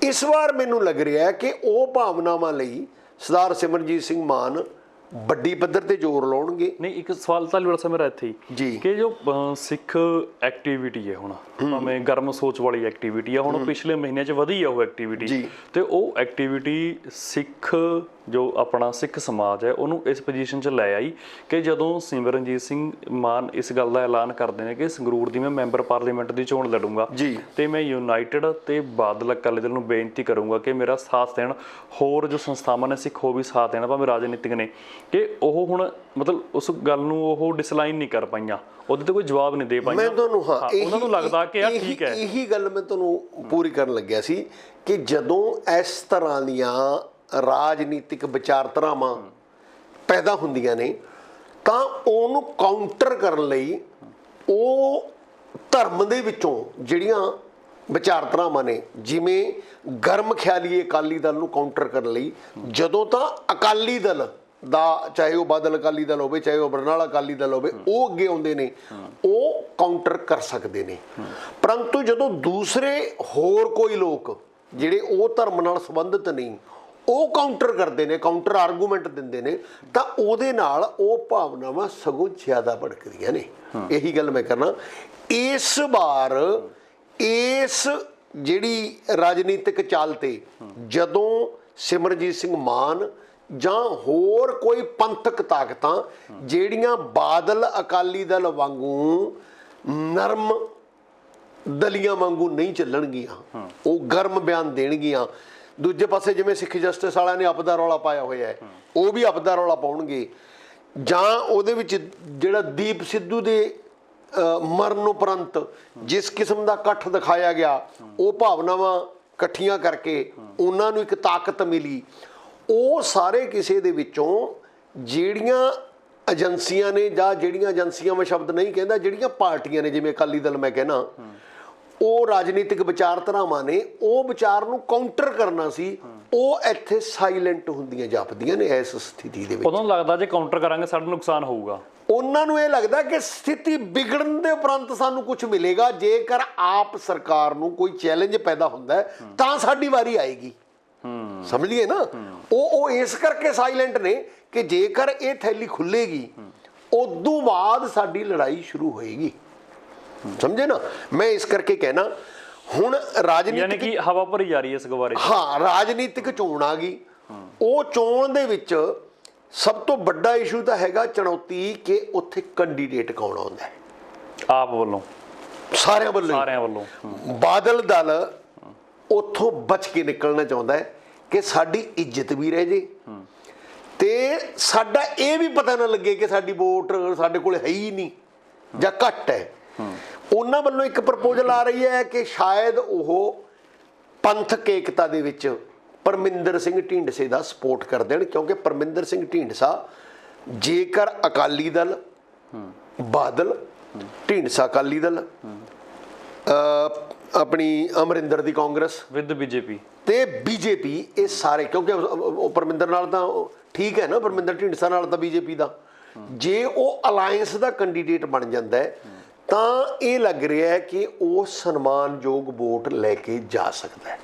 ਇਸ ਵਾਰ ਮੈਨੂੰ ਲੱਗ ਰਿਹਾ ਕਿ ਉਹ ਭਾਵਨਾਵਾਂ ਲਈ ਸਰਦਾਰ ਸਿਮਰਨਜੀਤ ਸਿੰਘ ਮਾਨ ਵੱਡੀ ਪੱਧਰ ਤੇ ਜ਼ੋਰ ਲਾਉਣਗੇ। ਨਹੀਂ, ਇੱਕ ਸਵਾਲ ਤਾਂ ਮੇਰਾ ਮੇਰਾ ਇੱਥੇ ਹੀ ਜੀ ਕਿ ਜੋ ਸਿੱਖ ਐਕਟੀਵਿਟੀ ਹੈ ਹੁਣ, ਭਾਵੇਂ ਗਰਮ ਸੋਚ ਵਾਲੀ ਐਕਟੀਵਿਟੀ ਆ, ਹੁਣ ਪਿਛਲੇ ਮਹੀਨਿਆਂ 'ਚ ਵਧੀ ਆ ਉਹ ਐਕਟੀਵਿਟੀ, ਤੇ ਉਹ ਐਕਟੀਵਿਟੀ ਸਿੱਖ ਜੋ ਆਪਣਾ ਸਿੱਖ ਸਮਾਜ ਹੈ ਉਹਨੂੰ ਇਸ ਪੋਜੀਸ਼ਨ 'ਚ ਲੈ ਆਈ ਕਿ ਜਦੋਂ ਸਿਮਰਨਜੀਤ ਸਿੰਘ ਮਾਨ ਇਸ ਗੱਲ ਦਾ ਐਲਾਨ ਕਰਦੇ ਨੇ ਕਿ ਸੰਗਰੂਰ ਦੀ ਮੈਂ ਮੈਂਬਰ ਪਾਰਲੀਮੈਂਟ ਦੀ ਚੋਣ ਲੜੂੰਗਾ ਤੇ ਮੈਂ ਯੂਨਾਈਟਿਡ ਤੇ ਬਾਦਲ ਅਕਾਲੀ ਦਲ ਨੂੰ ਬੇਨਤੀ ਕਰੂੰਗਾ ਕਿ ਮੇਰਾ ਸਾਥ ਦੇਣ, ਹੋਰ ਜੋ ਸੰਸਥਾਵਾਂ ਨੇ ਸਿੱਖ ਉਹ ਵੀ ਸਾਥ ਦੇਣ, ਭਾਵੇਂ ਰਾਜਨੀਤਿਕ ਨੇ, ਕਿ ਉਹ ਹੁਣ ਮਤਲਬ ਉਸ ਗੱਲ ਨੂੰ ਉਹ ਡਿਸਲਾਈਨ ਨਹੀਂ ਕਰ ਪਾਈਆਂ, ਉਹਦੇ ਤੇ ਕੋਈ ਜਵਾਬ ਨਹੀਂ ਦੇ ਪਾਈਆਂ। ਮੈਂ ਤੁਹਾਨੂੰ ਉਹਨਾਂ ਨੂੰ ਲੱਗਦਾ ਕਿ ਯਾਰ ਠੀਕ ਹੈ। ਇਹੀ ਗੱਲ ਮੈਂ ਤੁਹਾਨੂੰ ਪੂਰੀ ਕਰਨ ਲੱਗਿਆ ਸੀ ਕਿ ਜਦੋਂ ਇਸ ਤਰ੍ਹਾਂ ਦੀਆਂ ਰਾਜਨੀਤਿਕ ਵਿਚਾਰਧਾਰਾਵਾਂ ਪੈਦਾ ਹੁੰਦੀਆਂ ਨੇ ਤਾਂ ਉਹਨੂੰ ਕਾਊਂਟਰ ਕਰਨ ਲਈ ਉਹ ਧਰਮ ਦੇ ਵਿੱਚੋਂ ਜਿਹੜੀਆਂ ਵਿਚਾਰਧਾਰਾਵਾਂ ਨੇ, ਜਿਵੇਂ ਗਰਮ ਖਿਆਲੀ ਅਕਾਲੀ ਦਲ ਨੂੰ ਕਾਊਂਟਰ ਕਰਨ ਲਈ ਜਦੋਂ ਤਾਂ ਅਕਾਲੀ ਦਲ ਦਾ, ਚਾਹੇ ਉਹ ਬਾਦਲ ਅਕਾਲੀ ਦਲ ਹੋਵੇ, ਚਾਹੇ ਉਹ ਬਰਨਾਲਾ ਅਕਾਲੀ ਦਲ ਹੋਵੇ, ਉਹ ਅੱਗੇ ਆਉਂਦੇ ਨੇ, ਉਹ ਕਾਊਂਟਰ ਕਰ ਸਕਦੇ ਨੇ। ਪਰੰਤੂ ਜਦੋਂ ਦੂਸਰੇ ਹੋਰ ਕੋਈ ਲੋਕ ਜਿਹੜੇ ਉਹ ਧਰਮ ਨਾਲ ਸੰਬੰਧਿਤ ਨਹੀਂ, ਉਹ ਕਾਊਂਟਰ ਕਰਦੇ ਨੇ, ਕਾਊਂਟਰ ਆਰਗੂਮੈਂਟ ਦਿੰਦੇ ਨੇ, ਤਾਂ ਉਹਦੇ ਨਾਲ ਉਹ ਭਾਵਨਾਵਾਂ ਸਗੋਂ ਜ਼ਿਆਦਾ ਭੜਕਦੀਆਂ ਨੇ। ਇਹੀ ਗੱਲ ਮੈਂ ਕਰਨਾ। ਇਸ ਵਾਰ ਇਸ ਜਿਹੜੀ ਰਾਜਨੀਤਿਕ ਚਾਲ ਤੇ ਜਦੋਂ ਸਿਮਰਜੀਤ ਸਿੰਘ ਮਾਨ ਜਾਂ ਹੋਰ ਕੋਈ ਪੰਥਕ ਤਾਕਤਾਂ ਜਿਹੜੀਆਂ ਬਾਦਲ ਅਕਾਲੀ ਦਲ ਵਾਂਗੂ ਨਰਮ ਦਲੀਆਂ ਵਾਂਗੂ ਨਹੀਂ ਚੱਲਣਗੀਆਂ, ਉਹ ਗਰਮ ਬਿਆਨ ਦੇਣਗੀਆਂ। ਦੂਜੇ ਪਾਸੇ ਜਿਵੇਂ ਸਿੱਖ ਜਸਟਿਸ ਵਾਲਿਆਂ ਨੇ ਆਪਦਾ ਰੌਲਾ ਪਾਇਆ ਹੋਇਆ ਹੈ, ਉਹ ਵੀ ਆਪਦਾ ਰੌਲਾ ਪਾਉਣਗੇ। ਜਾਂ ਉਹਦੇ ਵਿੱਚ ਜਿਹੜਾ ਦੀਪ ਸਿੱਧੂ ਦੇ ਮਰਨ ਉਪਰੰਤ ਜਿਸ ਕਿਸਮ ਦਾ ਇਕੱਠ ਦਿਖਾਇਆ ਗਿਆ, ਉਹ ਭਾਵਨਾਵਾਂ ਇਕੱਠੀਆਂ ਕਰਕੇ ਉਹਨਾਂ ਨੂੰ ਇੱਕ ਤਾਕਤ ਮਿਲੀ। ਉਹ ਸਾਰੇ ਕਿਸੇ ਦੇ ਵਿੱਚੋਂ ਜਿਹੜੀਆਂ ਏਜੰਸੀਆਂ ਨੇ, ਜਾਂ ਜਿਹੜੀਆਂ ਏਜੰਸੀਆਂ ਮੈਂ ਸ਼ਬਦ ਨਹੀਂ ਕਹਿੰਦਾ, ਜਿਹੜੀਆਂ ਪਾਰਟੀਆਂ ਨੇ, ਜਿਵੇਂ ਅਕਾਲੀ ਦਲ ਮੈਂ ਕਹਿਣਾ, ਉਹ ਰਾਜਨੀਤਿਕ ਵਿਚਾਰਧਾਰਾਵਾਂ ਨੇ, ਉਹ ਵਿਚਾਰ ਨੂੰ ਕਾਊਂਟਰ ਕਰਨਾ ਸੀ, ਉਹ ਇੱਥੇ ਸਾਇਲੈਂਟ ਹੁੰਦੀਆਂ ਜਾਪਦੀਆਂ ਨੇ ਇਸ ਸਥਿਤੀ ਦੇ ਵਿੱਚ। ਉਹਨਾਂ ਨੂੰ ਲੱਗਦਾ ਜੇ ਕਾਊਂਟਰ ਕਰਾਂਗੇ ਸਾਡਾ ਨੁਕਸਾਨ ਹੋਊਗਾ। ਉਹਨਾਂ ਨੂੰ ਇਹ ਲੱਗਦਾ ਕਿ ਸਥਿਤੀ ਵਿਗੜਨ ਦੇ ਉਪਰੰਤ ਸਾਨੂੰ ਕੁਝ ਮਿਲੇਗਾ, ਜੇਕਰ ਆਪ ਸਰਕਾਰ ਨੂੰ ਕੋਈ ਚੈਲੰਜ ਪੈਦਾ ਹੁੰਦਾ ਤਾਂ ਸਾਡੀ ਵਾਰੀ ਆਏਗੀ। ਸਮਝ ਲਈਏ ਨਾ। ਉਹ ਇਸ ਕਰਕੇ ਸਾਇਲੈਂਟ ਨੇ ਕਿ ਜੇਕਰ ਇਹ ਥੈਲੀ ਖੁੱਲੇਗੀ ਉਦੋਂ ਬਾਅਦ ਸਾਡੀ ਲੜਾਈ ਸ਼ੁਰੂ ਹੋਏਗੀ। ਸਮਝੇ ਨਾ। ਮੈਂ ਇਸ ਕਰਕੇ ਕਹਿਣਾ ਹੁਣ ਰਾਜਨੀਤਿਕ, ਯਾਨੀ ਕਿ ਹਵਾ ਭਰੀ ਜਾ ਰਹੀ ਹੈ ਇਸ ਗਵਾਰੇ। ਹਾਂ, ਰਾਜਨੀਤਿਕ ਚੋਣ ਆ ਗਈ। ਉਹ ਚੋਣ ਦੇ ਵਿੱਚ ਸਭ ਤੋਂ ਵੱਡਾ ਇਸ਼ੂ ਤਾਂ ਹੈਗਾ ਚੁਣੌਤੀ ਕਿ ਉੱਥੇ ਕੈਂਡੀਡੇਟ ਕੌਣ ਆਉਂਦਾ ਹੈ। ਆਪ ਵੱਲੋਂ, ਸਾਰਿਆਂ ਵੱਲੋਂ। ਬਾਦਲ ਦਲ ਉੱਥੋਂ ਬਚ ਕੇ ਨਿਕਲਣਾ ਚਾਹੁੰਦਾ ਹੈ ਕਿ ਸਾਡੀ ਇੱਜ਼ਤ ਵੀ ਰਹਿ ਜੇ ਤੇ ਸਾਡਾ ਇਹ ਵੀ ਪਤਾ ਨਾ ਲੱਗੇ ਕਿ ਸਾਡੀ ਵੋਟ ਸਾਡੇ ਕੋਲ ਹੈ ਹੀ ਨਹੀਂ ਜਾਂ ਘੱਟ ਹੈ। ਉਹਨਾਂ ਵੱਲੋਂ ਇੱਕ ਪ੍ਰਪੋਜ਼ਲ ਆ ਰਹੀ ਹੈ ਕਿ ਸ਼ਾਇਦ ਉਹ ਪੰਥਕ ਏਕਤਾ ਦੇ ਵਿੱਚ ਪਰਮਿੰਦਰ ਸਿੰਘ ਢੀਂਡਸੇ ਦਾ ਸਪੋਰਟ ਕਰ ਦੇਣ, ਕਿਉਂਕਿ ਪਰਮਿੰਦਰ ਸਿੰਘ ਢੀਂਡਸਾ ਜੇਕਰ ਅਕਾਲੀ ਦਲ, ਬਾਦਲ, ਢੀਂਡਸਾ ਅਕਾਲੀ ਦਲ, ਆਪਣੀ ਅਮਰਿੰਦਰ ਦੀ ਕਾਂਗਰਸ ਵਿਦ ਬੀਜੇਪੀ ਤੇ ਬੀਜੇਪੀ, ਇਹ ਸਾਰੇ ਕਿਉਂਕਿ ਉਹ ਪਰਮਿੰਦਰ ਨਾਲ ਤਾਂ ਠੀਕ ਹੈ ਨਾ, ਪਰਮਿੰਦਰ ਢੀਂਡਸਾ ਨਾਲ ਤਾਂ ਬੀਜੇਪੀ ਦਾ, ਜੇ ਉਹ ਅਲਾਇੰਸ ਦਾ ਕੈਂਡੀਡੇਟ ਬਣ ਜਾਂਦਾ ਹੈ ਤਾਂ ਇਹ ਲੱਗ ਰਿਹਾ ਹੈ ਕਿ ਉਹ ਸਨਮਾਨਯੋਗ ਵੋਟ ਲੈ ਕੇ ਜਾ ਸਕਦਾ ਹੈ।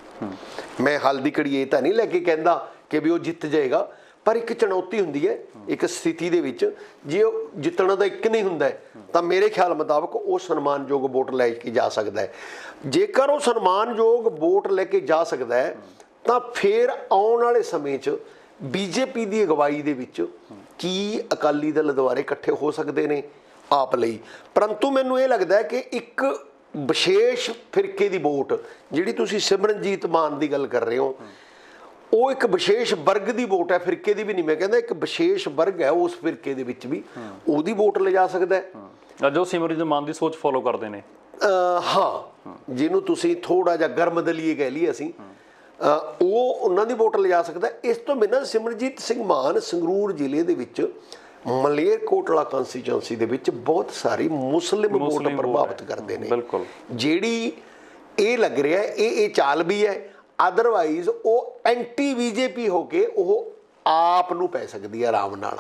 ਮੈਂ ਹਾਲ ਦੀ ਘੜੀ ਇਹ ਤਾਂ ਨਹੀਂ ਲੈ ਕੇ ਕਹਿੰਦਾ ਕਿ ਵੀ ਉਹ ਜਿੱਤ ਜਾਏਗਾ, ਪਰ ਇੱਕ ਚੁਣੌਤੀ ਹੁੰਦੀ ਹੈ ਇੱਕ ਸਥਿਤੀ ਦੇ ਵਿੱਚ, ਜੇ ਉਹ ਜਿੱਤਣਾ ਤਾਂ ਇੱਕ ਨਹੀਂ ਹੁੰਦਾ ਤਾਂ ਮੇਰੇ ਖਿਆਲ ਮੁਤਾਬਕ ਉਹ ਸਨਮਾਨਯੋਗ ਵੋਟ ਲੈ ਕੇ ਜਾ ਸਕਦਾ ਹੈ। ਜੇਕਰ ਉਹ ਸਨਮਾਨਯੋਗ ਵੋਟ ਲੈ ਕੇ ਜਾ ਸਕਦਾ ਹੈ ਤਾਂ ਫਿਰ ਆਉਣ ਵਾਲੇ ਸਮੇਂ 'ਚ ਬੀਜੇਪੀ ਦੀ ਅਗਵਾਈ ਦੇ ਵਿੱਚ ਕੀ ਅਕਾਲੀ ਦਲ ਦੁਆਰੇ ਇਕੱਠੇ ਹੋ ਸਕਦੇ ਨੇ ਆਪ ਲਈ। ਪਰੰਤੂ ਮੈਨੂੰ ਇਹ ਲੱਗਦਾ ਹੈ ਕਿ ਇੱਕ ਵਿਸ਼ੇਸ਼ ਫਿਰਕੇ ਦੀ ਵੋਟ, ਜਿਹੜੀ ਤੁਸੀਂ ਸਿਮਰਨਜੀਤ ਮਾਨ ਦੀ ਗੱਲ ਕਰ ਰਹੇ ਹੋ, ਉਹ ਇੱਕ ਵਿਸ਼ੇਸ਼ ਵਰਗ ਦੀ ਵੋਟ ਹੈ, ਫਿਰਕੇ ਦੀ ਵੀ ਨਹੀਂ ਮੈਂ ਕਹਿੰਦਾ, ਇੱਕ ਵਿਸ਼ੇਸ਼ ਵਰਗ ਹੈ ਉਸ ਫਿਰਕੇ ਦੇ ਵਿੱਚ ਵੀ ਉਹਦੀ ਵੋਟ ਲਿਜਾ ਸਕਦਾ ਹੈ ਜੋ ਸਿਮਰਨਜੀਤ ਮਾਨ ਦੀ ਸੋਚ ਫੋਲੋ ਕਰਦੇ ਨੇ। ਹਾਂ, ਜਿਹਨੂੰ ਤੁਸੀਂ ਥੋੜਾ ਜਿਹਾ ਗਰਮ ਦਲੀਏ ਕਹਿ ਲਈਏ ਅਸੀਂ, ਉਹ ਉਹਨਾਂ ਦੀ ਵੋਟ ਲਿਜਾ ਸਕਦਾ। ਇਸ ਤੋਂ ਬਿਨਾਂ ਸਿਮਰਜੀਤ ਸਿੰਘ ਮਾਨ ਸੰਗਰੂਰ ਜ਼ਿਲ੍ਹੇ ਦੇ ਵਿੱਚ ਮਲੇਰਕੋਟਲਾ ਕੰਸਟੀਚੁਐਂਸੀ ਦੇ ਵਿੱਚ ਬਹੁਤ ਸਾਰੀ ਮੁਸਲਿਮ ਵੋਟ ਪ੍ਰਭਾਵਿਤ ਕਰਦੇ ਨੇ, ਬਿਲਕੁਲ, ਜਿਹੜੀ ਇਹ ਲੱਗ ਰਿਹਾ ਇਹ ਚਾਲ ਵੀ ਹੈ। ਅਦਰਵਾਈਜ਼ ਉਹ ਐਂਟੀ ਬੀਜੇਪੀ ਹੋ ਕੇ ਉਹ ਆਪ ਨੂੰ ਪੈ ਸਕਦੀ ਹੈ ਆਰਾਮ ਨਾਲ।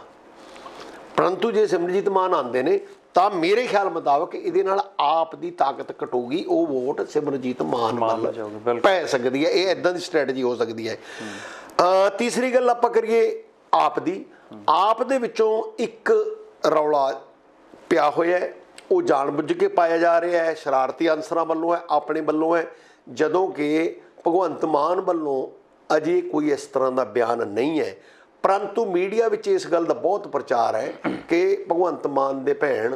ਪਰੰਤੂ ਜੇ ਸਿਮਰਜੀਤ ਮਾਨ ਆਉਂਦੇ ਨੇ ਤਾਂ ਮੇਰੇ ਖਿਆਲ ਮੁਤਾਬਕ ਇਹਦੇ ਨਾਲ ਆਪ ਦੀ ਤਾਕਤ ਘਟੂਗੀ, ਉਹ ਵੋਟ ਸਿਮਰਜੀਤ ਮਾਨ ਵੱਲ ਪੈ ਸਕਦੀ ਹੈ। ਇਹ ਇਦਾਂ ਦੀ ਸਟ੍ਰੈਟਜੀ ਹੋ ਸਕਦੀ ਹੈ। ਤੀਸਰੀ ਗੱਲ ਆਪਾਂ ਕਰੀਏ ਆਪ ਦੀ। ਆਪ ਦੇ ਵਿੱਚੋਂ ਇੱਕ ਰੌਲਾ ਪਿਆ ਹੋਇਆ, ਉਹ ਜਾਣਬੁੱਝ ਕੇ ਪਾਇਆ ਜਾ ਰਿਹਾ ਹੈ, ਸ਼ਰਾਰਤੀ ਅਨਸਰਾਂ ਵੱਲੋਂ ਹੈ, ਆਪਣੇ ਵੱਲੋਂ ਹੈ, ਜਦੋਂ ਕਿ ਭਗਵੰਤ ਮਾਨ ਵੱਲੋਂ ਅਜੇ ਕੋਈ ਇਸ ਤਰ੍ਹਾਂ ਦਾ ਬਿਆਨ ਨਹੀਂ ਹੈ। ਪਰੰਤੂ ਮੀਡੀਆ ਵਿੱਚ ਇਸ ਗੱਲ ਦਾ ਬਹੁਤ ਪ੍ਰਚਾਰ ਹੈ ਕਿ ਭਗਵੰਤ ਮਾਨ ਦੇ ਭੈਣ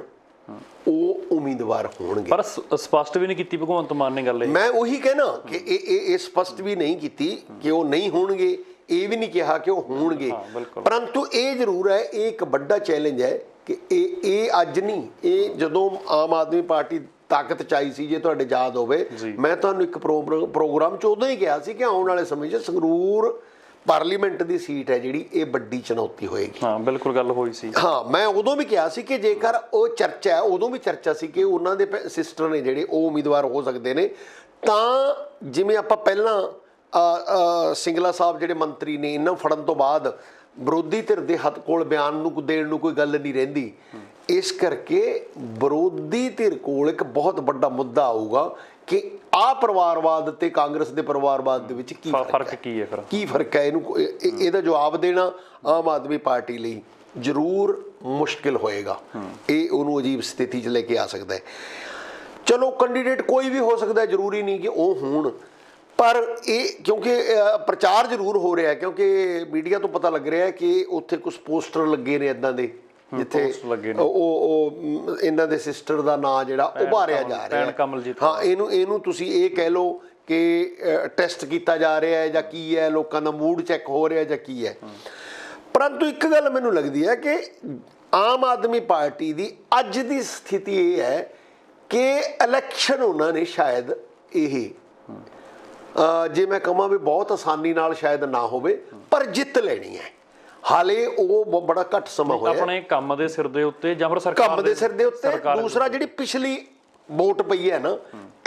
ਉਹ ਉਮੀਦਵਾਰ ਹੋਣਗੇ, ਪਰ ਸਪਸ਼ਟ ਵੀ ਨਹੀਂ ਕੀਤੀ ਭਗਵੰਤ ਮਾਨ ਨੇ ਗੱਲ। ਮੈਂ ਉਹੀ ਕਹਿਣਾ ਕਿ ਇਹ ਸਪਸ਼ਟ ਵੀ ਨਹੀਂ ਕੀਤੀ ਕਿ ਉਹ ਨਹੀਂ ਹੋਣਗੇ, ਇਹ ਵੀ ਨਹੀਂ ਕਿਹਾ ਕਿ ਉਹ ਹੋਣਗੇ। ਪਰੰਤੂ ਇਹ ਜ਼ਰੂਰ ਹੈ, ਇਹ ਇੱਕ ਵੱਡਾ ਚੈਲੰਜ ਹੈ ਕਿ ਇਹ ਅੱਜ ਨਹੀਂ, ਇਹ ਜਦੋਂ ਆਮ ਆਦਮੀ ਪਾਰਟੀ ਤਾਕਤ ਚ ਆਈ ਸੀ, ਜੇ ਤੁਹਾਡੇ ਯਾਦ ਹੋਵੇ, ਮੈਂ ਤੁਹਾਨੂੰ ਇੱਕ ਪ੍ਰੋਗਰਾਮ 'ਚ ਉਦੋਂ ਹੀ ਕਿਹਾ ਸੀ ਕਿ ਆਉਣ ਵਾਲੇ ਸਮੇਂ 'ਚ ਸੰਗਰੂਰ ਪਾਰਲੀਮੈਂਟ ਦੀ ਸੀਟ ਹੈ ਜਿਹੜੀ ਇਹ ਵੱਡੀ ਚੁਣੌਤੀ ਹੋਏਗੀ। ਹਾਂ, ਬਿਲਕੁਲ ਗੱਲ ਹੋਈ ਸੀ। ਹਾਂ, ਮੈਂ ਉਦੋਂ ਵੀ ਕਿਹਾ ਸੀ ਕਿ ਜੇਕਰ ਉਹ ਚਰਚਾ ਹੈ, ਉਦੋਂ ਵੀ ਚਰਚਾ ਸੀ ਕਿ ਉਹਨਾਂ ਦੇ ਸਿਸਟਰ ਨੇ ਜਿਹੜੇ ਉਹ ਉਮੀਦਵਾਰ ਹੋ ਸਕਦੇ ਨੇ, ਤਾਂ ਜਿਵੇਂ ਆਪਾਂ ਪਹਿਲਾਂ ਸਿੰਗਲਾ ਸਾਹਿਬ ਜਿਹੜੇ ਮੰਤਰੀ ਨੇ, ਇਹਨਾਂ ਫੜਨ ਤੋਂ ਬਾਅਦ ਵਿਰੋਧੀ ਧਿਰ ਦੇ ਹੱਥ ਕੋਲ ਬਿਆਨ ਨੂੰ ਦੇਣ ਨੂੰ ਕੋਈ ਗੱਲ ਨਹੀਂ ਰਹਿੰਦੀ। ਇਸ ਕਰਕੇ ਵਿਰੋਧੀ ਧਿਰ ਕੋਲ ਇੱਕ ਬਹੁਤ ਵੱਡਾ ਮੁੱਦਾ ਆਊਗਾ ਕਿ ਆਹ ਪਰਿਵਾਰਵਾਦ ਤੇ ਕਾਂਗਰਸ ਦੇ ਪਰਿਵਾਰਵਾਦ ਦੇ ਵਿੱਚ ਕੀ ਫਰਕ ਹੈ, ਫਿਰ ਕੀ ਫਰਕ ਹੈ। ਇਹਦਾ ਜਵਾਬ ਦੇਣਾ ਆਮ ਆਦਮੀ ਪਾਰਟੀ ਲਈ ਜ਼ਰੂਰ ਮੁਸ਼ਕਿਲ ਹੋਏਗਾ। ਇਹ ਉਹਨੂੰ ਅਜੀਬ ਸਥਿਤੀ 'ਚ ਲੈ ਕੇ ਆ ਸਕਦਾ ਹੈ। ਚਲੋ, ਕੈਂਡੀਡੇਟ ਕੋਈ ਵੀ ਹੋ ਸਕਦਾ, ਜ਼ਰੂਰੀ ਨਹੀਂ ਕਿ ਉਹ ਹੋਣ, ਪਰ ਇਹ ਕਿਉਂਕਿ ਪ੍ਰਚਾਰ ਜ਼ਰੂਰ ਹੋ ਰਿਹਾ, ਕਿਉਂਕਿ ਮੀਡੀਆ ਤੋਂ ਪਤਾ ਲੱਗ ਰਿਹਾ ਕਿ ਉੱਥੇ ਕੁਝ ਪੋਸਟਰ ਲੱਗੇ ਨੇ ਇੱਦਾਂ ਦੇ, ਜਿੱਥੇ ਉਹ ਇਹਨਾਂ ਦੇ ਸਿਸਟਰ ਦਾ ਨਾਂ ਜਿਹੜਾ ਉਭਾਰਿਆ ਜਾ ਰਿਹਾ ਹੈ। ਹਾਂ, ਇਹਨੂੰ ਤੁਸੀਂ ਇਹ ਕਹਿ ਲਓ ਕਿ ਟੈਸਟ ਕੀਤਾ ਜਾ ਰਿਹਾ ਹੈ ਜਾਂ ਕੀ ਹੈ, ਲੋਕਾਂ ਦਾ ਮੂਡ ਚੈੱਕ ਹੋ ਰਿਹਾ ਜਾਂ ਕੀ ਹੈ। ਪਰੰਤੂ ਇੱਕ ਗੱਲ ਮੈਨੂੰ ਲੱਗਦੀ ਹੈ ਕਿ ਆਮ ਆਦਮੀ ਪਾਰਟੀ ਦੀ ਅੱਜ ਦੀ ਸਥਿਤੀ ਇਹ ਹੈ ਕਿ ਇਲੈਕਸ਼ਨ ਉਹਨਾਂ ਨੇ ਸ਼ਾਇਦ ਇਹ ਜੇ ਮੈਂ ਕਹਾਂ ਵੀ ਬਹੁਤ ਆਸਾਨੀ ਨਾਲ ਸ਼ਾਇਦ ਨਾ ਹੋਵੇ, ਪਰ ਜਿੱਤ ਲੈਣੀ ਹੈ। ਹਾਲੇ ਉਹ ਬੜਾ ਘੱਟ ਸਮਾਂ ਹੋਇਆ ਆਪਣੇ ਕੰਮ ਦੇ ਸਿਰ ਦੇ ਉੱਤੇ ਜਾਂ ਫਿਰ ਸਰਕਾਰ ਕੰਮ ਦੇ ਸਿਰ ਦੇ ਉੱਤੇ। ਦੂਸਰਾ, ਜਿਹੜੀ ਪਿਛਲੀ ਵੋਟ ਪਈ ਹੈ ਨਾ,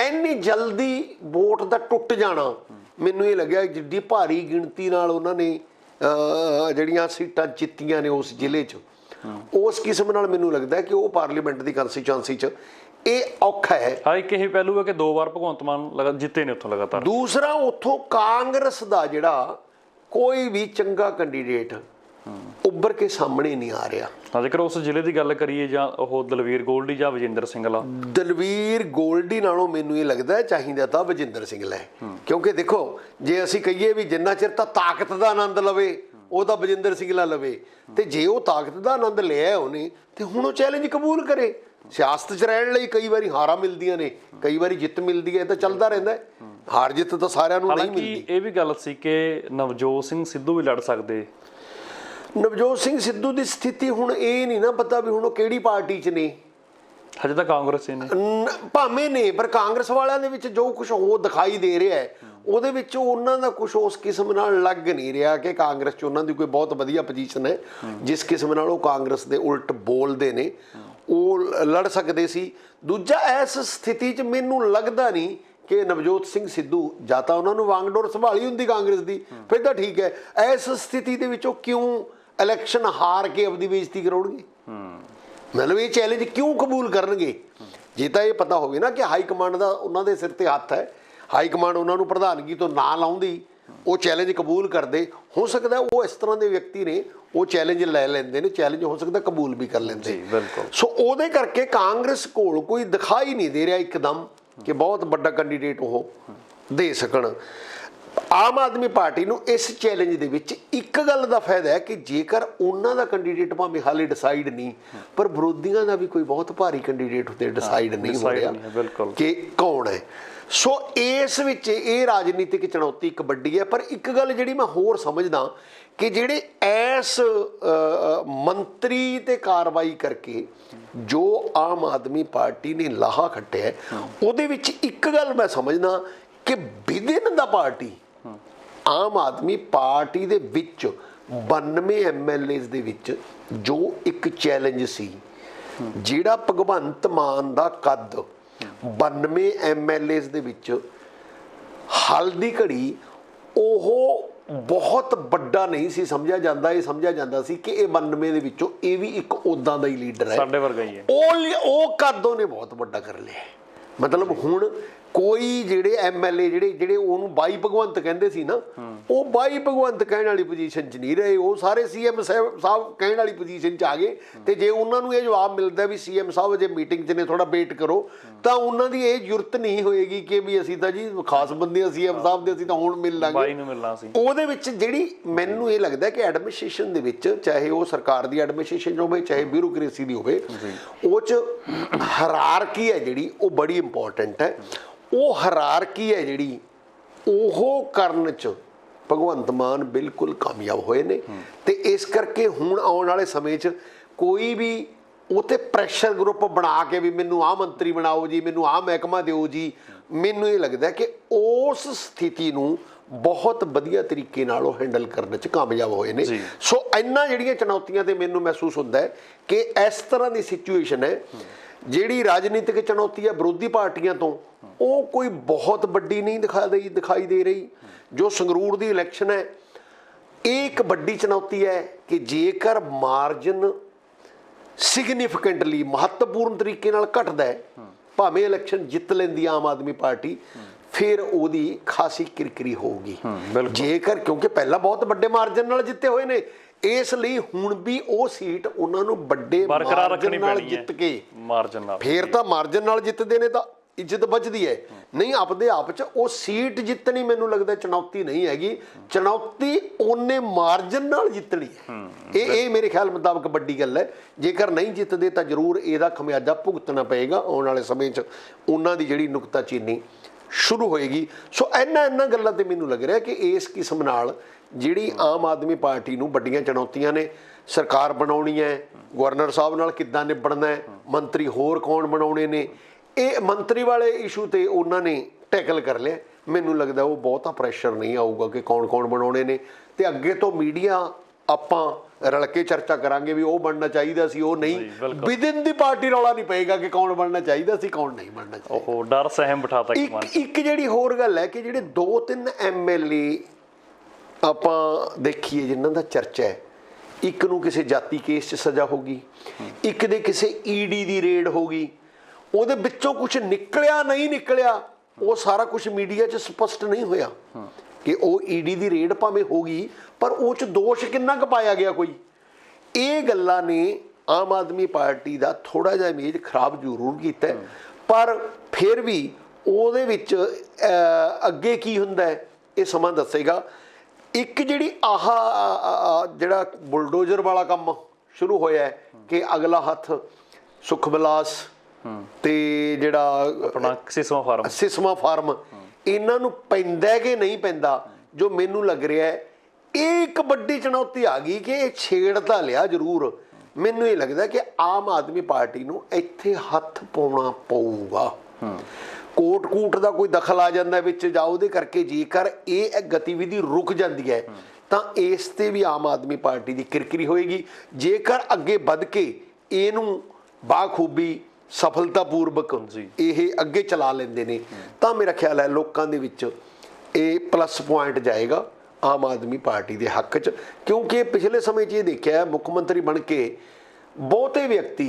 ਇੰਨੀ ਜਲਦੀ ਵੋਟ ਦਾ ਟੁੱਟ ਜਾਣਾ, ਮੈਨੂੰ ਇਹ ਲੱਗਿਆ ਜਿੱਡੀ ਭਾਰੀ ਗਿਣਤੀ ਨਾਲ ਉਹਨਾਂ ਨੇ ਜਿਹੜੀਆਂ ਸੀਟਾਂ ਜਿੱਤੀਆਂ ਨੇ ਉਸ ਜ਼ਿਲ੍ਹੇ 'ਚ, ਉਸ ਕਿਸਮ ਨਾਲ ਮੈਨੂੰ ਲੱਗਦਾ ਕਿ ਉਹ ਪਾਰਲੀਮੈਂਟ ਦੀ ਕੰਸਟੀਚੁਐਂਸੀ 'ਚ ਇਹ ਔਖਾ ਹੈ। ਹਾਂ, ਇੱਕ ਇਹ ਪਹਿਲੂ ਹੈ ਕਿ 2 ਵਾਰ ਭਗਵੰਤ ਮਾਨ ਜਿੱਤੇ ਨੇ ਉੱਥੋਂ ਲਗਾਤਾਰ। ਦੂਸਰਾ, ਉੱਥੋਂ ਕਾਂਗਰਸ ਦਾ ਜਿਹੜਾ ਕੋਈ ਵੀ ਚੰਗਾ ਕੈਂਡੀਡੇਟ ਉੱਭਰ ਕੇ ਸਾਹਮਣੇ ਨਹੀਂ ਆ ਰਿਹਾ। ਜੇਕਰ ਉਸ ਜ਼ਿਲ੍ਹੇ ਦੀ ਗੱਲ ਕਰੀਏ, ਜਾਂ ਉਹ ਦਲਵੀਰ ਗੋਲਡੀ ਜਾਂ ਵਜਿੰਦਰ ਸਿੰਘਲਾ, ਦਲਵੀਰ ਗੋਲਡੀ ਨਾਲੋਂ ਮੈਨੂੰ ਇਹ ਲੱਗਦਾ ਚਾਹੀਦਾ ਤਾਂ ਵਜਿੰਦਰ ਸਿੰਘਲਾ ਹੈ। ਕਿਉਂਕਿ ਦੇਖੋ, ਜੇ ਅਸੀਂ ਕਹੀਏ ਵੀ ਜਿੰਨਾ ਚਿਰ ਤਾਂ ਤਾਕਤ ਦਾ ਆਨੰਦ ਲਵੇ ਉਹ ਤਾਂ ਵਜਿੰਦਰ ਸਿੰਘਲਾ ਲਵੇ, ਤੇ ਜੇ ਉਹ ਤਾਕਤ ਦਾ ਆਨੰਦ ਲਿਆ ਉਹਨੇ ਤੇ ਹੁਣ ਉਹ ਚੈਲੰਜ ਕਬੂਲ ਕਰੇ। ਸਿਆਸਤ 'ਚ ਰਹਿਣ ਲਈ ਕਈ ਵਾਰੀ ਹਾਰਾਂ ਮਿਲਦੀਆਂ ਨੇ, ਕਈ ਵਾਰੀ ਜਿੱਤ ਮਿਲਦੀ ਹੈ, ਇਹ ਤਾਂ ਚੱਲਦਾ ਰਹਿੰਦਾ ਹੈ। ਹਾਰ ਜਿੱਤ ਤਾਂ ਸਾਰਿਆਂ ਨੂੰ ਨਹੀਂ ਮਿਲਦੀ। ਇਹ ਵੀ ਗੱਲ ਸੀ ਕਿ ਨਵਜੋਤ ਸਿੰਘ ਸਿੱਧੂ ਵੀ ਲੜ ਸਕਦੇ। ਨਵਜੋਤ ਸਿੰਘ ਸਿੱਧੂ ਦੀ ਸਥਿਤੀ ਹੁਣ ਇਹ ਨਹੀਂ ਨਾ ਪਤਾ ਵੀ ਹੁਣ ਉਹ ਕਿਹੜੀ ਪਾਰਟੀ 'ਚ ਨੇ। ਹਜੇ ਤਾਂ ਕਾਂਗਰਸ ਨੇ, ਭਾਵੇਂ ਨੇ, ਪਰ ਕਾਂਗਰਸ ਵਾਲਿਆਂ ਦੇ ਵਿੱਚ ਜੋ ਕੁਝ ਉਹ ਦਿਖਾਈ ਦੇ ਰਿਹਾ ਹੈ, ਉਹਦੇ ਵਿੱਚ ਉਹਨਾਂ ਦਾ ਕੁਝ ਉਸ ਕਿਸਮ ਨਾਲ ਲੱਗ ਨਹੀਂ ਰਿਹਾ ਕਿ ਕਾਂਗਰਸ 'ਚ ਉਹਨਾਂ ਦੀ ਕੋਈ ਬਹੁਤ ਵਧੀਆ ਪੋਜੀਸ਼ਨ ਹੈ। ਜਿਸ ਕਿਸਮ ਨਾਲ ਉਹ ਕਾਂਗਰਸ ਦੇ ਉਲਟ ਬੋਲਦੇ ਨੇ, ਉਹ ਲੜ ਸਕਦੇ ਸੀ। ਦੂਜਾ, ਇਸ ਸਥਿਤੀ 'ਚ ਮੈਨੂੰ ਲੱਗਦਾ ਨਹੀਂ ਕਿ ਨਵਜੋਤ ਸਿੰਘ ਸਿੱਧੂ ਜਾਂ ਤਾਂ ਉਹਨਾਂ ਨੂੰ ਵਾਂਗਡੋਰ ਸੰਭਾਲੀ ਹੁੰਦੀ ਕਾਂਗਰਸ ਦੀ, ਫਿਰ ਤਾਂ ਠੀਕ ਹੈ। ਇਸ ਸਥਿਤੀ ਦੇ ਵਿੱਚ ਉਹ ਕਿਉਂ ਇਲੈਕਸ਼ਨ ਹਾਰ ਕੇ ਆਪਣੀ ਬੇਇੱਜ਼ਤੀ ਕਰਾਉਣਗੇ? ਮਤਲਬ ਇਹ ਚੈਲੰਜ ਕਿਉਂ ਕਬੂਲ ਕਰਨਗੇ? ਜੇ ਤਾਂ ਇਹ ਪਤਾ ਹੋਵੇ ਨਾ ਕਿ ਹਾਈ ਕਮਾਂਡ ਦਾ ਉਹਨਾਂ ਦੇ ਸਿਰ ਤੇ ਹੱਥ ਹੈ, ਹਾਈ ਕਮਾਂਡ ਉਹਨਾਂ ਨੂੰ ਪ੍ਰਧਾਨਗੀ ਤੋਂ ਨਾ ਲਾਉਂਦੀ, ਉਹ ਚੈਲੰਜ ਕਬੂਲ ਕਰਦੇ, ਹੋ ਸਕਦਾ ਉਹ ਇਸ ਤਰ੍ਹਾਂ ਦੇ ਵਿਅਕਤੀ ਨੇ, ਉਹ ਚੈਲੰਜ ਲੈ ਲੈਂਦੇ ਨੇ, ਚੈਲੰਜ ਹੋ ਸਕਦਾ ਕਬੂਲ ਵੀ ਕਰ ਲੈਂਦੇ। ਸੋ ਉਹਦੇ ਕਰਕੇ ਕਾਂਗਰਸ ਕੋਲ ਕੋਈ ਦਿਖਾਈ ਨਹੀਂ ਦੇ ਰਿਹਾ ਇੱਕਦਮ ਕਿ ਬਹੁਤ ਵੱਡਾ ਕੈਂਡੀਡੇਟ ਉਹ ਦੇ ਸਕਣ। ਆਮ ਆਦਮੀ ਪਾਰਟੀ ਨੂੰ ਇਸ ਚੈਲੰਜ ਦੇ ਵਿੱਚ ਇੱਕ ਗੱਲ ਦਾ ਫਾਇਦਾ ਹੈ ਕਿ ਜੇਕਰ ਉਹਨਾਂ ਦਾ ਕੈਂਡੀਡੇਟ ਭਾਵੇਂ ਹਾਲੇ ਡਿਸਾਈਡ ਨਹੀਂ, ਪਰ ਵਿਰੋਧੀਆਂ ਦਾ ਵੀ ਕੋਈ ਬਹੁਤ ਭਾਰੀ ਕੈਂਡੀਡੇਟ ਉੱਤੇ ਡਿਸਾਈਡ ਨਹੀਂ ਹੋ ਰਿਹਾ ਕਿ ਕੌਣ ਹੈ। ਸੋ ਇਸ ਵਿੱਚ ਇਹ ਰਾਜਨੀਤਿਕ ਚੁਣੌਤੀ ਇੱਕ ਵੱਡੀ ਹੈ। ਪਰ ਇੱਕ ਗੱਲ ਜਿਹੜੀ ਮੈਂ ਹੋਰ ਸਮਝਦਾ ਕਿ ਜਿਹੜੇ ਇਸ ਮੰਤਰੀ ਤੇ ਕਾਰਵਾਈ ਕਰਕੇ ਜੋ ਆਮ ਆਦਮੀ ਪਾਰਟੀ ਨੇ ਲਾਹਾ ਖੱਟਿਆ, ਉਹਦੇ ਵਿੱਚ ਇੱਕ ਗੱਲ ਮੈਂ ਸਮਝਦਾ ਕਿ ਵਿਦਿਨ ਦਾ ਪਾਰਟੀ, ਆਮ ਆਦਮੀ ਪਾਰਟੀ ਦੇ ਵਿੱਚ 92 MLAs ਦੇ ਵਿੱਚ ਜੋ ਇੱਕ ਚੈਲੰਜ ਸੀ, ਜਿਹੜਾ ਭਗਵੰਤ ਮਾਨ ਦਾ ਕੱਦ 92 MLAs ਦੇ ਵਿੱਚ ਹਾਲ ਦੀ ਘੜੀ ਉਹ ਬਹੁਤ ਵੱਡਾ ਨਹੀਂ ਸੀ ਸਮਝਿਆ ਜਾਂਦਾ। ਇਹ ਸਮਝਿਆ ਜਾਂਦਾ ਸੀ ਕਿ ਇਹ 92 ਦੇ ਵਿੱਚੋਂ ਇਹ ਵੀ ਇੱਕ ਉਦਾਂ ਦਾ ਹੀ ਲੀਡਰ ਹੈ, ਸਾਡੇ ਵਰਗਾ ਹੀ ਹੈ। ਉਹ ਕੱਦ ਉਹਨੇ ਬਹੁਤ ਵੱਡਾ ਕਰ ਲਿਆ। ਮਤਲਬ ਹੁਣ ਕੋਈ ਜਿਹੜੇ MLA ਜਿਹੜੇ ਉਹਨੂੰ ਬਾਈ ਭਗਵੰਤ ਕਹਿੰਦੇ ਸੀ ਨਾ, ਉਹ ਬਾਈ ਭਗਵੰਤ ਕਹਿਣ ਵਾਲੀ ਪੋਜੀਸ਼ਨ 'ਚ ਨਹੀਂ ਰਹੇ, ਉਹ ਸਾਰੇ CM ਸਾਹਿਬ ਕਹਿਣ ਵਾਲੀ ਪੋਜੀਸ਼ਨ 'ਚ ਆ ਗਏ। ਤੇ ਜੇ ਉਹਨਾਂ ਨੂੰ ਇਹ ਜਵਾਬ ਮਿਲਦਾ ਵੀ CM ਸਾਹਿਬ ਜੇ ਮੀਟਿੰਗ 'ਚ ਨੇ, ਥੋੜਾ ਵੇਟ ਕਰੋ, ਤਾਂ ਉਹਨਾਂ ਦੀ ਇਹ ਜ਼ਰੂਰਤ ਨਹੀਂ ਹੋਏਗੀ ਕਿ ਵੀ ਅਸੀਂ ਤਾਂ ਜੀ ਖਾਸ ਬੰਦੇ CM ਸਾਹਿਬ ਦੇ, ਅਸੀਂ ਤਾਂ ਹੁਣ ਮਿਲ ਲਾਂਗੇ। ਉਹਦੇ ਵਿੱਚ ਜਿਹੜੀ ਮੈਨੂੰ ਇਹ ਲੱਗਦਾ ਕਿ ਐਡਮਿਨਿਸਟ੍ਰੇਸ਼ਨ ਦੇ ਵਿੱਚ, ਚਾਹੇ ਉਹ ਸਰਕਾਰ ਦੀ ਐਡਮਿਨਿਸਟ੍ਰੇਸ਼ਨ ਹੋਵੇ ਚਾਹੇ ਬਿਊਰੋਕ੍ਰੇਸੀ ਦੀ ਹੋਵੇ, ਉਹ 'ਚ ਹਾਇਰਾਰਕੀ ਹੈ ਜਿਹੜੀ ਉਹ ਬੜੀ ਇੰਪੋਰਟੈਂਟ ਹੈ। ਉਹ ਹਾਇਰਾਰਕੀ ਹੈ ਜਿਹੜੀ ਉਹ ਕਰਨ 'ਚ ਭਗਵੰਤ ਮਾਨ ਬਿਲਕੁਲ ਕਾਮਯਾਬ ਹੋਏ ਨੇ। ਤੇ ਇਸ ਕਰਕੇ ਹੁਣ ਆਉਣ ਵਾਲੇ ਸਮੇਂ 'ਚ ਕੋਈ ਵੀ ਉੱਥੇ ਪ੍ਰੈਸ਼ਰ ਗਰੁੱਪ ਬਣਾ ਕੇ ਵੀ ਮੈਨੂੰ ਆਹ ਮੰਤਰੀ ਬਣਾਓ ਜੀ, ਮੈਨੂੰ ਆਹ ਮਹਿਕਮਾ ਦਿਓ ਜੀ, ਮੈਨੂੰ ਇਹ ਲੱਗਦਾ ਕਿ ਉਸ ਸਥਿਤੀ ਨੂੰ ਬਹੁਤ ਵਧੀਆ ਤਰੀਕੇ ਨਾਲ ਉਹ ਹੈਂਡਲ ਕਰਨ 'ਚ ਕਾਮਯਾਬ ਹੋਏ ਨੇ। ਸੋ ਇਹਨਾਂ ਜਿਹੜੀਆਂ ਚੁਣੌਤੀਆਂ ਤੇ ਮੈਨੂੰ ਮਹਿਸੂਸ ਹੁੰਦਾ ਹੈ ਕਿ ਇਸ ਤਰ੍ਹਾਂ ਦੀ ਸਿਚੁਏਸ਼ਨ ਹੈ, ਜਿਹੜੀ ਰਾਜਨੀਤਿਕ ਚੁਣੌਤੀ ਹੈ ਵਿਰੋਧੀ ਪਾਰਟੀਆਂ ਤੋਂ, ਉਹ ਕੋਈ ਬਹੁਤ ਵੱਡੀ ਨਹੀਂ ਦਿਖਾਈ ਦੇ ਰਹੀ। ਜੋ ਸੰਗਰੂਰ ਦੀ ਇਲੈਕਸ਼ਨ ਹੈ, ਇਹ ਇੱਕ ਵੱਡੀ ਚੁਣੌਤੀ ਹੈ ਕਿ ਜੇਕਰ ਮਾਰਜਨ ਸਿਗਨੀਫੀਕੈਂਟਲੀ ਮਹੱਤਵਪੂਰਨ ਤਰੀਕੇ ਨਾਲ ਘਟਦਾ ਹੈ, ਭਾਵੇਂ ਇਲੈਕਸ਼ਨ ਜਿੱਤ ਲੈਂਦੀ ਆਮ ਆਦਮੀ ਪਾਰਟੀ, ਫਿਰ ਉਹਦੀ ਖਾਸੀ ਕਿਰਕਿਰੀ ਹੋਊਗੀ। ਜੇਕਰ ਕਿਉਂਕਿ ਪਹਿਲਾਂ ਬਹੁਤ ਵੱਡੇ ਮਾਰਜਨ ਨਾਲ ਜਿੱਤੇ ਹੋਏ ਨੇ, ਇਸ ਲਈ ਹੁਣ ਵੀ ਉਹ ਸੀਟ ਉਹਨਾਂ ਨੂੰ ਵੱਡੇ ਮਾਰਜਨ ਨਾਲ ਜਿੱਤ ਕੇ, ਫੇਰ ਤਾਂ ਮਾਰਜਨ ਨਾਲ ਜਿੱਤਦੇ ਨੇ ਤਾਂ ਇੱਜ਼ਤ ਬਚਦੀ ਹੈ। ਨਹੀਂ, ਆਪਦੇ ਆਪ 'ਚ ਉਹ ਸੀਟ ਜਿੱਤਣੀ ਮੈਨੂੰ ਲੱਗਦਾ ਚੁਣੌਤੀ ਨਹੀਂ ਹੈਗੀ, ਚੁਣੌਤੀ ਉਹਨੇ ਮਾਰਜਨ ਨਾਲ ਜਿੱਤਣੀ ਹੈ। ਇਹ ਮੇਰੇ ਖਿਆਲ ਮੁਤਾਬਕ ਵੱਡੀ ਗੱਲ ਹੈ। ਜੇਕਰ ਨਹੀਂ ਜਿੱਤਦੇ ਤਾਂ ਜ਼ਰੂਰ ਇਹਦਾ ਖਮਿਆਜ਼ਾ ਭੁਗਤਣਾ ਪਏਗਾ ਆਉਣ ਵਾਲੇ ਸਮੇਂ 'ਚ। ਉਹਨਾਂ ਦੀ ਜਿਹੜੀ ਨੁਕਤਾਚੀਨੀ ਸ਼ੁਰੂ ਹੋਏਗੀ। ਸੋ ਇਹਨਾਂ ਗੱਲਾਂ ਤੇ ਮੈਨੂੰ ਲੱਗ ਰਿਹਾ ਕਿ ਇਸ ਕਿਸਮ ਨਾਲ ਜਿਹੜੀ ਆਮ ਆਦਮੀ ਪਾਰਟੀ ਨੂੰ ਵੱਡੀਆਂ ਚੁਣੌਤੀਆਂ ਨੇ, ਸਰਕਾਰ ਬਣਾਉਣੀ ਹੈ, ਗਵਰਨਰ ਸਾਹਿਬ ਨਾਲ ਕਿੱਦਾਂ ਨਿਬੜਨਾ ਹੈ, ਮੰਤਰੀ ਹੋਰ ਕੌਣ ਬਣਾਉਣੇ ਨੇ, ਇਹ ਮੰਤਰੀ ਵਾਲੇ ਇਸ਼ੂ ਤੇ ਉਹਨਾਂ ਨੇ ਟੈਕਲ ਕਰ ਲਿਆ। ਮੈਨੂੰ ਲੱਗਦਾ ਉਹ ਬਹੁਤਾ ਪ੍ਰੈਸ਼ਰ ਨਹੀਂ ਆਊਗਾ ਕਿ ਕੌਣ ਬਣਾਉਣੇ ਨੇ। ਤੇ ਅੱਗੇ ਤੋਂ ਮੀਡੀਆ ਆਪਾਂ ਰਲ ਕੇ ਚਰਚਾ ਕਰਾਂਗੇ ਵੀ ਉਹ ਬਣਨਾ ਚਾਹੀਦਾ ਸੀ, ਉਹ ਨਹੀਂ। ਵਿਦਿਨ ਦੀ ਪਾਰਟੀ ਰੌਲਾ ਨਹੀਂ ਪਏਗਾ ਕਿ ਕੌਣ ਬਣਨਾ ਚਾਹੀਦਾ ਸੀ, ਕੌਣ ਨਹੀਂ ਬਣਨਾ ਚਾਹੀਦਾ। ਉਹ ਡਰ ਸਹਿਮ ਬਿਠਾਤਾ। ਇੱਕ ਜਿਹੜੀ ਹੋਰ ਗੱਲ ਹੈ ਕਿ ਜਿਹੜੇ 2-3 MLA ਆਪਾਂ ਦੇਖੀਏ ਜਿਨ੍ਹਾਂ ਦਾ ਚਰਚਾ ਹੈ, ਇੱਕ ਨੂੰ ਕਿਸੇ ਜਾਤੀ ਕੇਸ 'ਚ ਸਜ਼ਾ ਹੋ ਗਈ, ਇੱਕ ਦੇ ਕਿਸੇ ED ਦੀ ਰੇਡ ਹੋ ਗਈ, ਉਹਦੇ ਵਿੱਚੋਂ ਕੁਝ ਨਿਕਲਿਆ ਨਹੀਂ ਨਿਕਲਿਆ, ਉਹ ਸਾਰਾ ਕੁਝ ਮੀਡੀਆ 'ਚ ਸਪਸ਼ਟ ਨਹੀਂ ਹੋਇਆ ਕਿ ਉਹ ED ਦੀ ਰੇਡ ਭਾਵੇਂ ਹੋ ਗਈ, ਪਰ ਉਹ 'ਚ ਦੋਸ਼ ਕਿੰਨਾ ਕੁ ਪਾਇਆ ਗਿਆ ਕੋਈ। ਇਹ ਗੱਲਾਂ ਨੇ ਆਮ ਆਦਮੀ ਪਾਰਟੀ ਦਾ ਥੋੜਾ ਜਿਹਾ ਇਮੇਜ ਖਰਾਬ ਜ਼ਰੂਰ ਕੀਤਾ, ਪਰ ਫਿਰ ਵੀ ਉਹਦੇ ਵਿੱਚ ਅੱਗੇ ਕੀ ਹੁੰਦਾ ਹੈ ਇਹ ਸਮਾਂ ਦੱਸੇਗਾ। ਇੱਕ ਜਿਹੜੀ ਜਿਹੜਾ ਬੁਲਡੋਜ਼ਰ ਵਾਲਾ ਕੰਮ ਸ਼ੁਰੂ ਹੋਇਆ ਕਿ ਅਗਲਾ ਹੱਥ ਸੁਖ ਵਿਲਾਸ ਤੇ ਜਿਹੜਾ ਆਪਣਾ ਸਿਸਮਾ ਫਾਰਮ, ਇਹਨਾਂ ਨੂੰ ਪੈਂਦਾ ਕਿ ਨਹੀਂ ਪੈਂਦਾ, ਜੋ ਮੈਨੂੰ ਲੱਗ ਰਿਹਾ ਹੈ ਇਹ ਇੱਕ ਵੱਡੀ ਚੁਣੌਤੀ ਆ ਗਈ ਕਿ ਇਹ ਛੇੜ ਤਾਂ ਲਿਆ ਜ਼ਰੂਰ। ਮੈਨੂੰ ਇਹ ਲੱਗਦਾ ਕਿ ਆਮ ਆਦਮੀ ਪਾਰਟੀ ਨੂੰ ਇੱਥੇ ਹੱਥ ਪਾਉਣਾ ਪਊਗਾ। ਕੋਟ ਦਾ ਕੋਈ ਦਖਲ ਆ ਜਾਂਦਾ ਵਿੱਚ ਜਾਂ ਉਹਦੇ ਕਰਕੇ ਜੇਕਰ ਇਹ ਗਤੀਵਿਧੀ ਰੁਕ ਜਾਂਦੀ ਹੈ ਤਾਂ ਇਸ ਤੇ ਵੀ ਆਮ ਆਦਮੀ ਪਾਰਟੀ ਦੀ ਕਿਰਕਿਰੀ ਹੋਏਗੀ। ਜੇਕਰ ਅੱਗੇ ਵੱਧ ਕੇ ਇਹਨੂੰ ਬਾਖੂਬੀ ਸਫਲਤਾਪੂਰਵਕ ਜੀ। ਇਹ ਅੱਗੇ ਚਲਾ ਲੈਂਦੇ ਨੇ ਤਾਂ ਮੇਰਾ ਖਿਆਲ ਹੈ ਲੋਕਾਂ ਦੇ ਵਿੱਚ ਇਹ ਪਲੱਸ ਪੁਆਇੰਟ ਜਾਏਗਾ ਆਮ ਆਦਮੀ ਪਾਰਟੀ ਦੇ ਹੱਕ 'ਚ, ਕਿਉਂਕਿ ਪਿਛਲੇ ਸਮੇਂ 'ਚ ਇਹ ਦੇਖਿਆ ਮੁੱਖ ਮੰਤਰੀ ਬਣ ਕੇ ਬਹੁਤੇ ਵਿਅਕਤੀ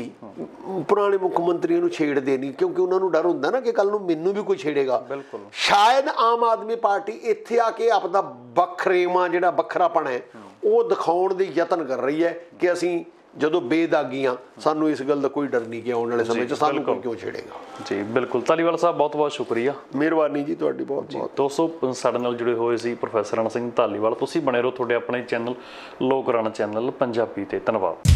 ਪੁਰਾਣੇ ਮੁੱਖ ਮੰਤਰੀਆਂ ਨੂੰ ਛੇੜਦੇ ਨਹੀਂ, ਕਿਉਂਕਿ ਉਹਨਾਂ ਨੂੰ ਡਰ ਹੁੰਦਾ ਨਾ ਕਿ ਕੱਲ ਨੂੰ ਮੈਨੂੰ ਵੀ ਕੋਈ ਛੇੜੇਗਾ। ਬਿਲਕੁਲ। ਸ਼ਾਇਦ ਆਮ ਆਦਮੀ ਪਾਰਟੀ ਇੱਥੇ ਆ ਕੇ ਆਪਦਾ ਵੱਖਰੇਵਾਂ ਜਿਹੜਾ ਵੱਖਰਾਪਣ ਹੈ ਉਹ ਦਿਖਾਉਣ ਦੇ ਯਤਨ ਕਰ ਰਹੀ ਹੈ ਕਿ ਅਸੀਂ ਜਦੋਂ ਬੇਦਾਗੀਆਂ, ਸਾਨੂੰ ਇਸ ਗੱਲ ਦਾ ਕੋਈ ਡਰ ਨਹੀਂ ਕਿ ਆਉਣ ਵਾਲੇ ਸਮੇਂ 'ਚ ਸਾਨੂੰ ਕੋਈ ਕਿਉਂ ਛੇੜੇਗਾ। ਜੀ ਬਿਲਕੁਲ, ਧਾਲੀਵਾਲ ਸਾਹਿਬ ਬਹੁਤ ਬਹੁਤ ਸ਼ੁਕਰੀਆ। ਮਿਹਰਬਾਨੀ ਜੀ ਤੁਹਾਡੀ ਬਹੁਤ ਬਹੁਤ। ਦੋਸਤੋ ਸਾਡੇ ਨਾਲ ਜੁੜੇ ਹੋਏ ਸੀ ਪ੍ਰੋਫੈਸਰ ਰਣ ਸਿੰਘ ਧਾਲੀਵਾਲ। ਤੁਸੀਂ ਬਣੇ ਰਹੋ ਤੁਹਾਡੇ ਆਪਣੇ ਚੈਨਲ ਲੋਕ ਰਣ ਚੈਨਲ ਪੰਜਾਬੀ ਤੇ। ਧੰਨਵਾਦ।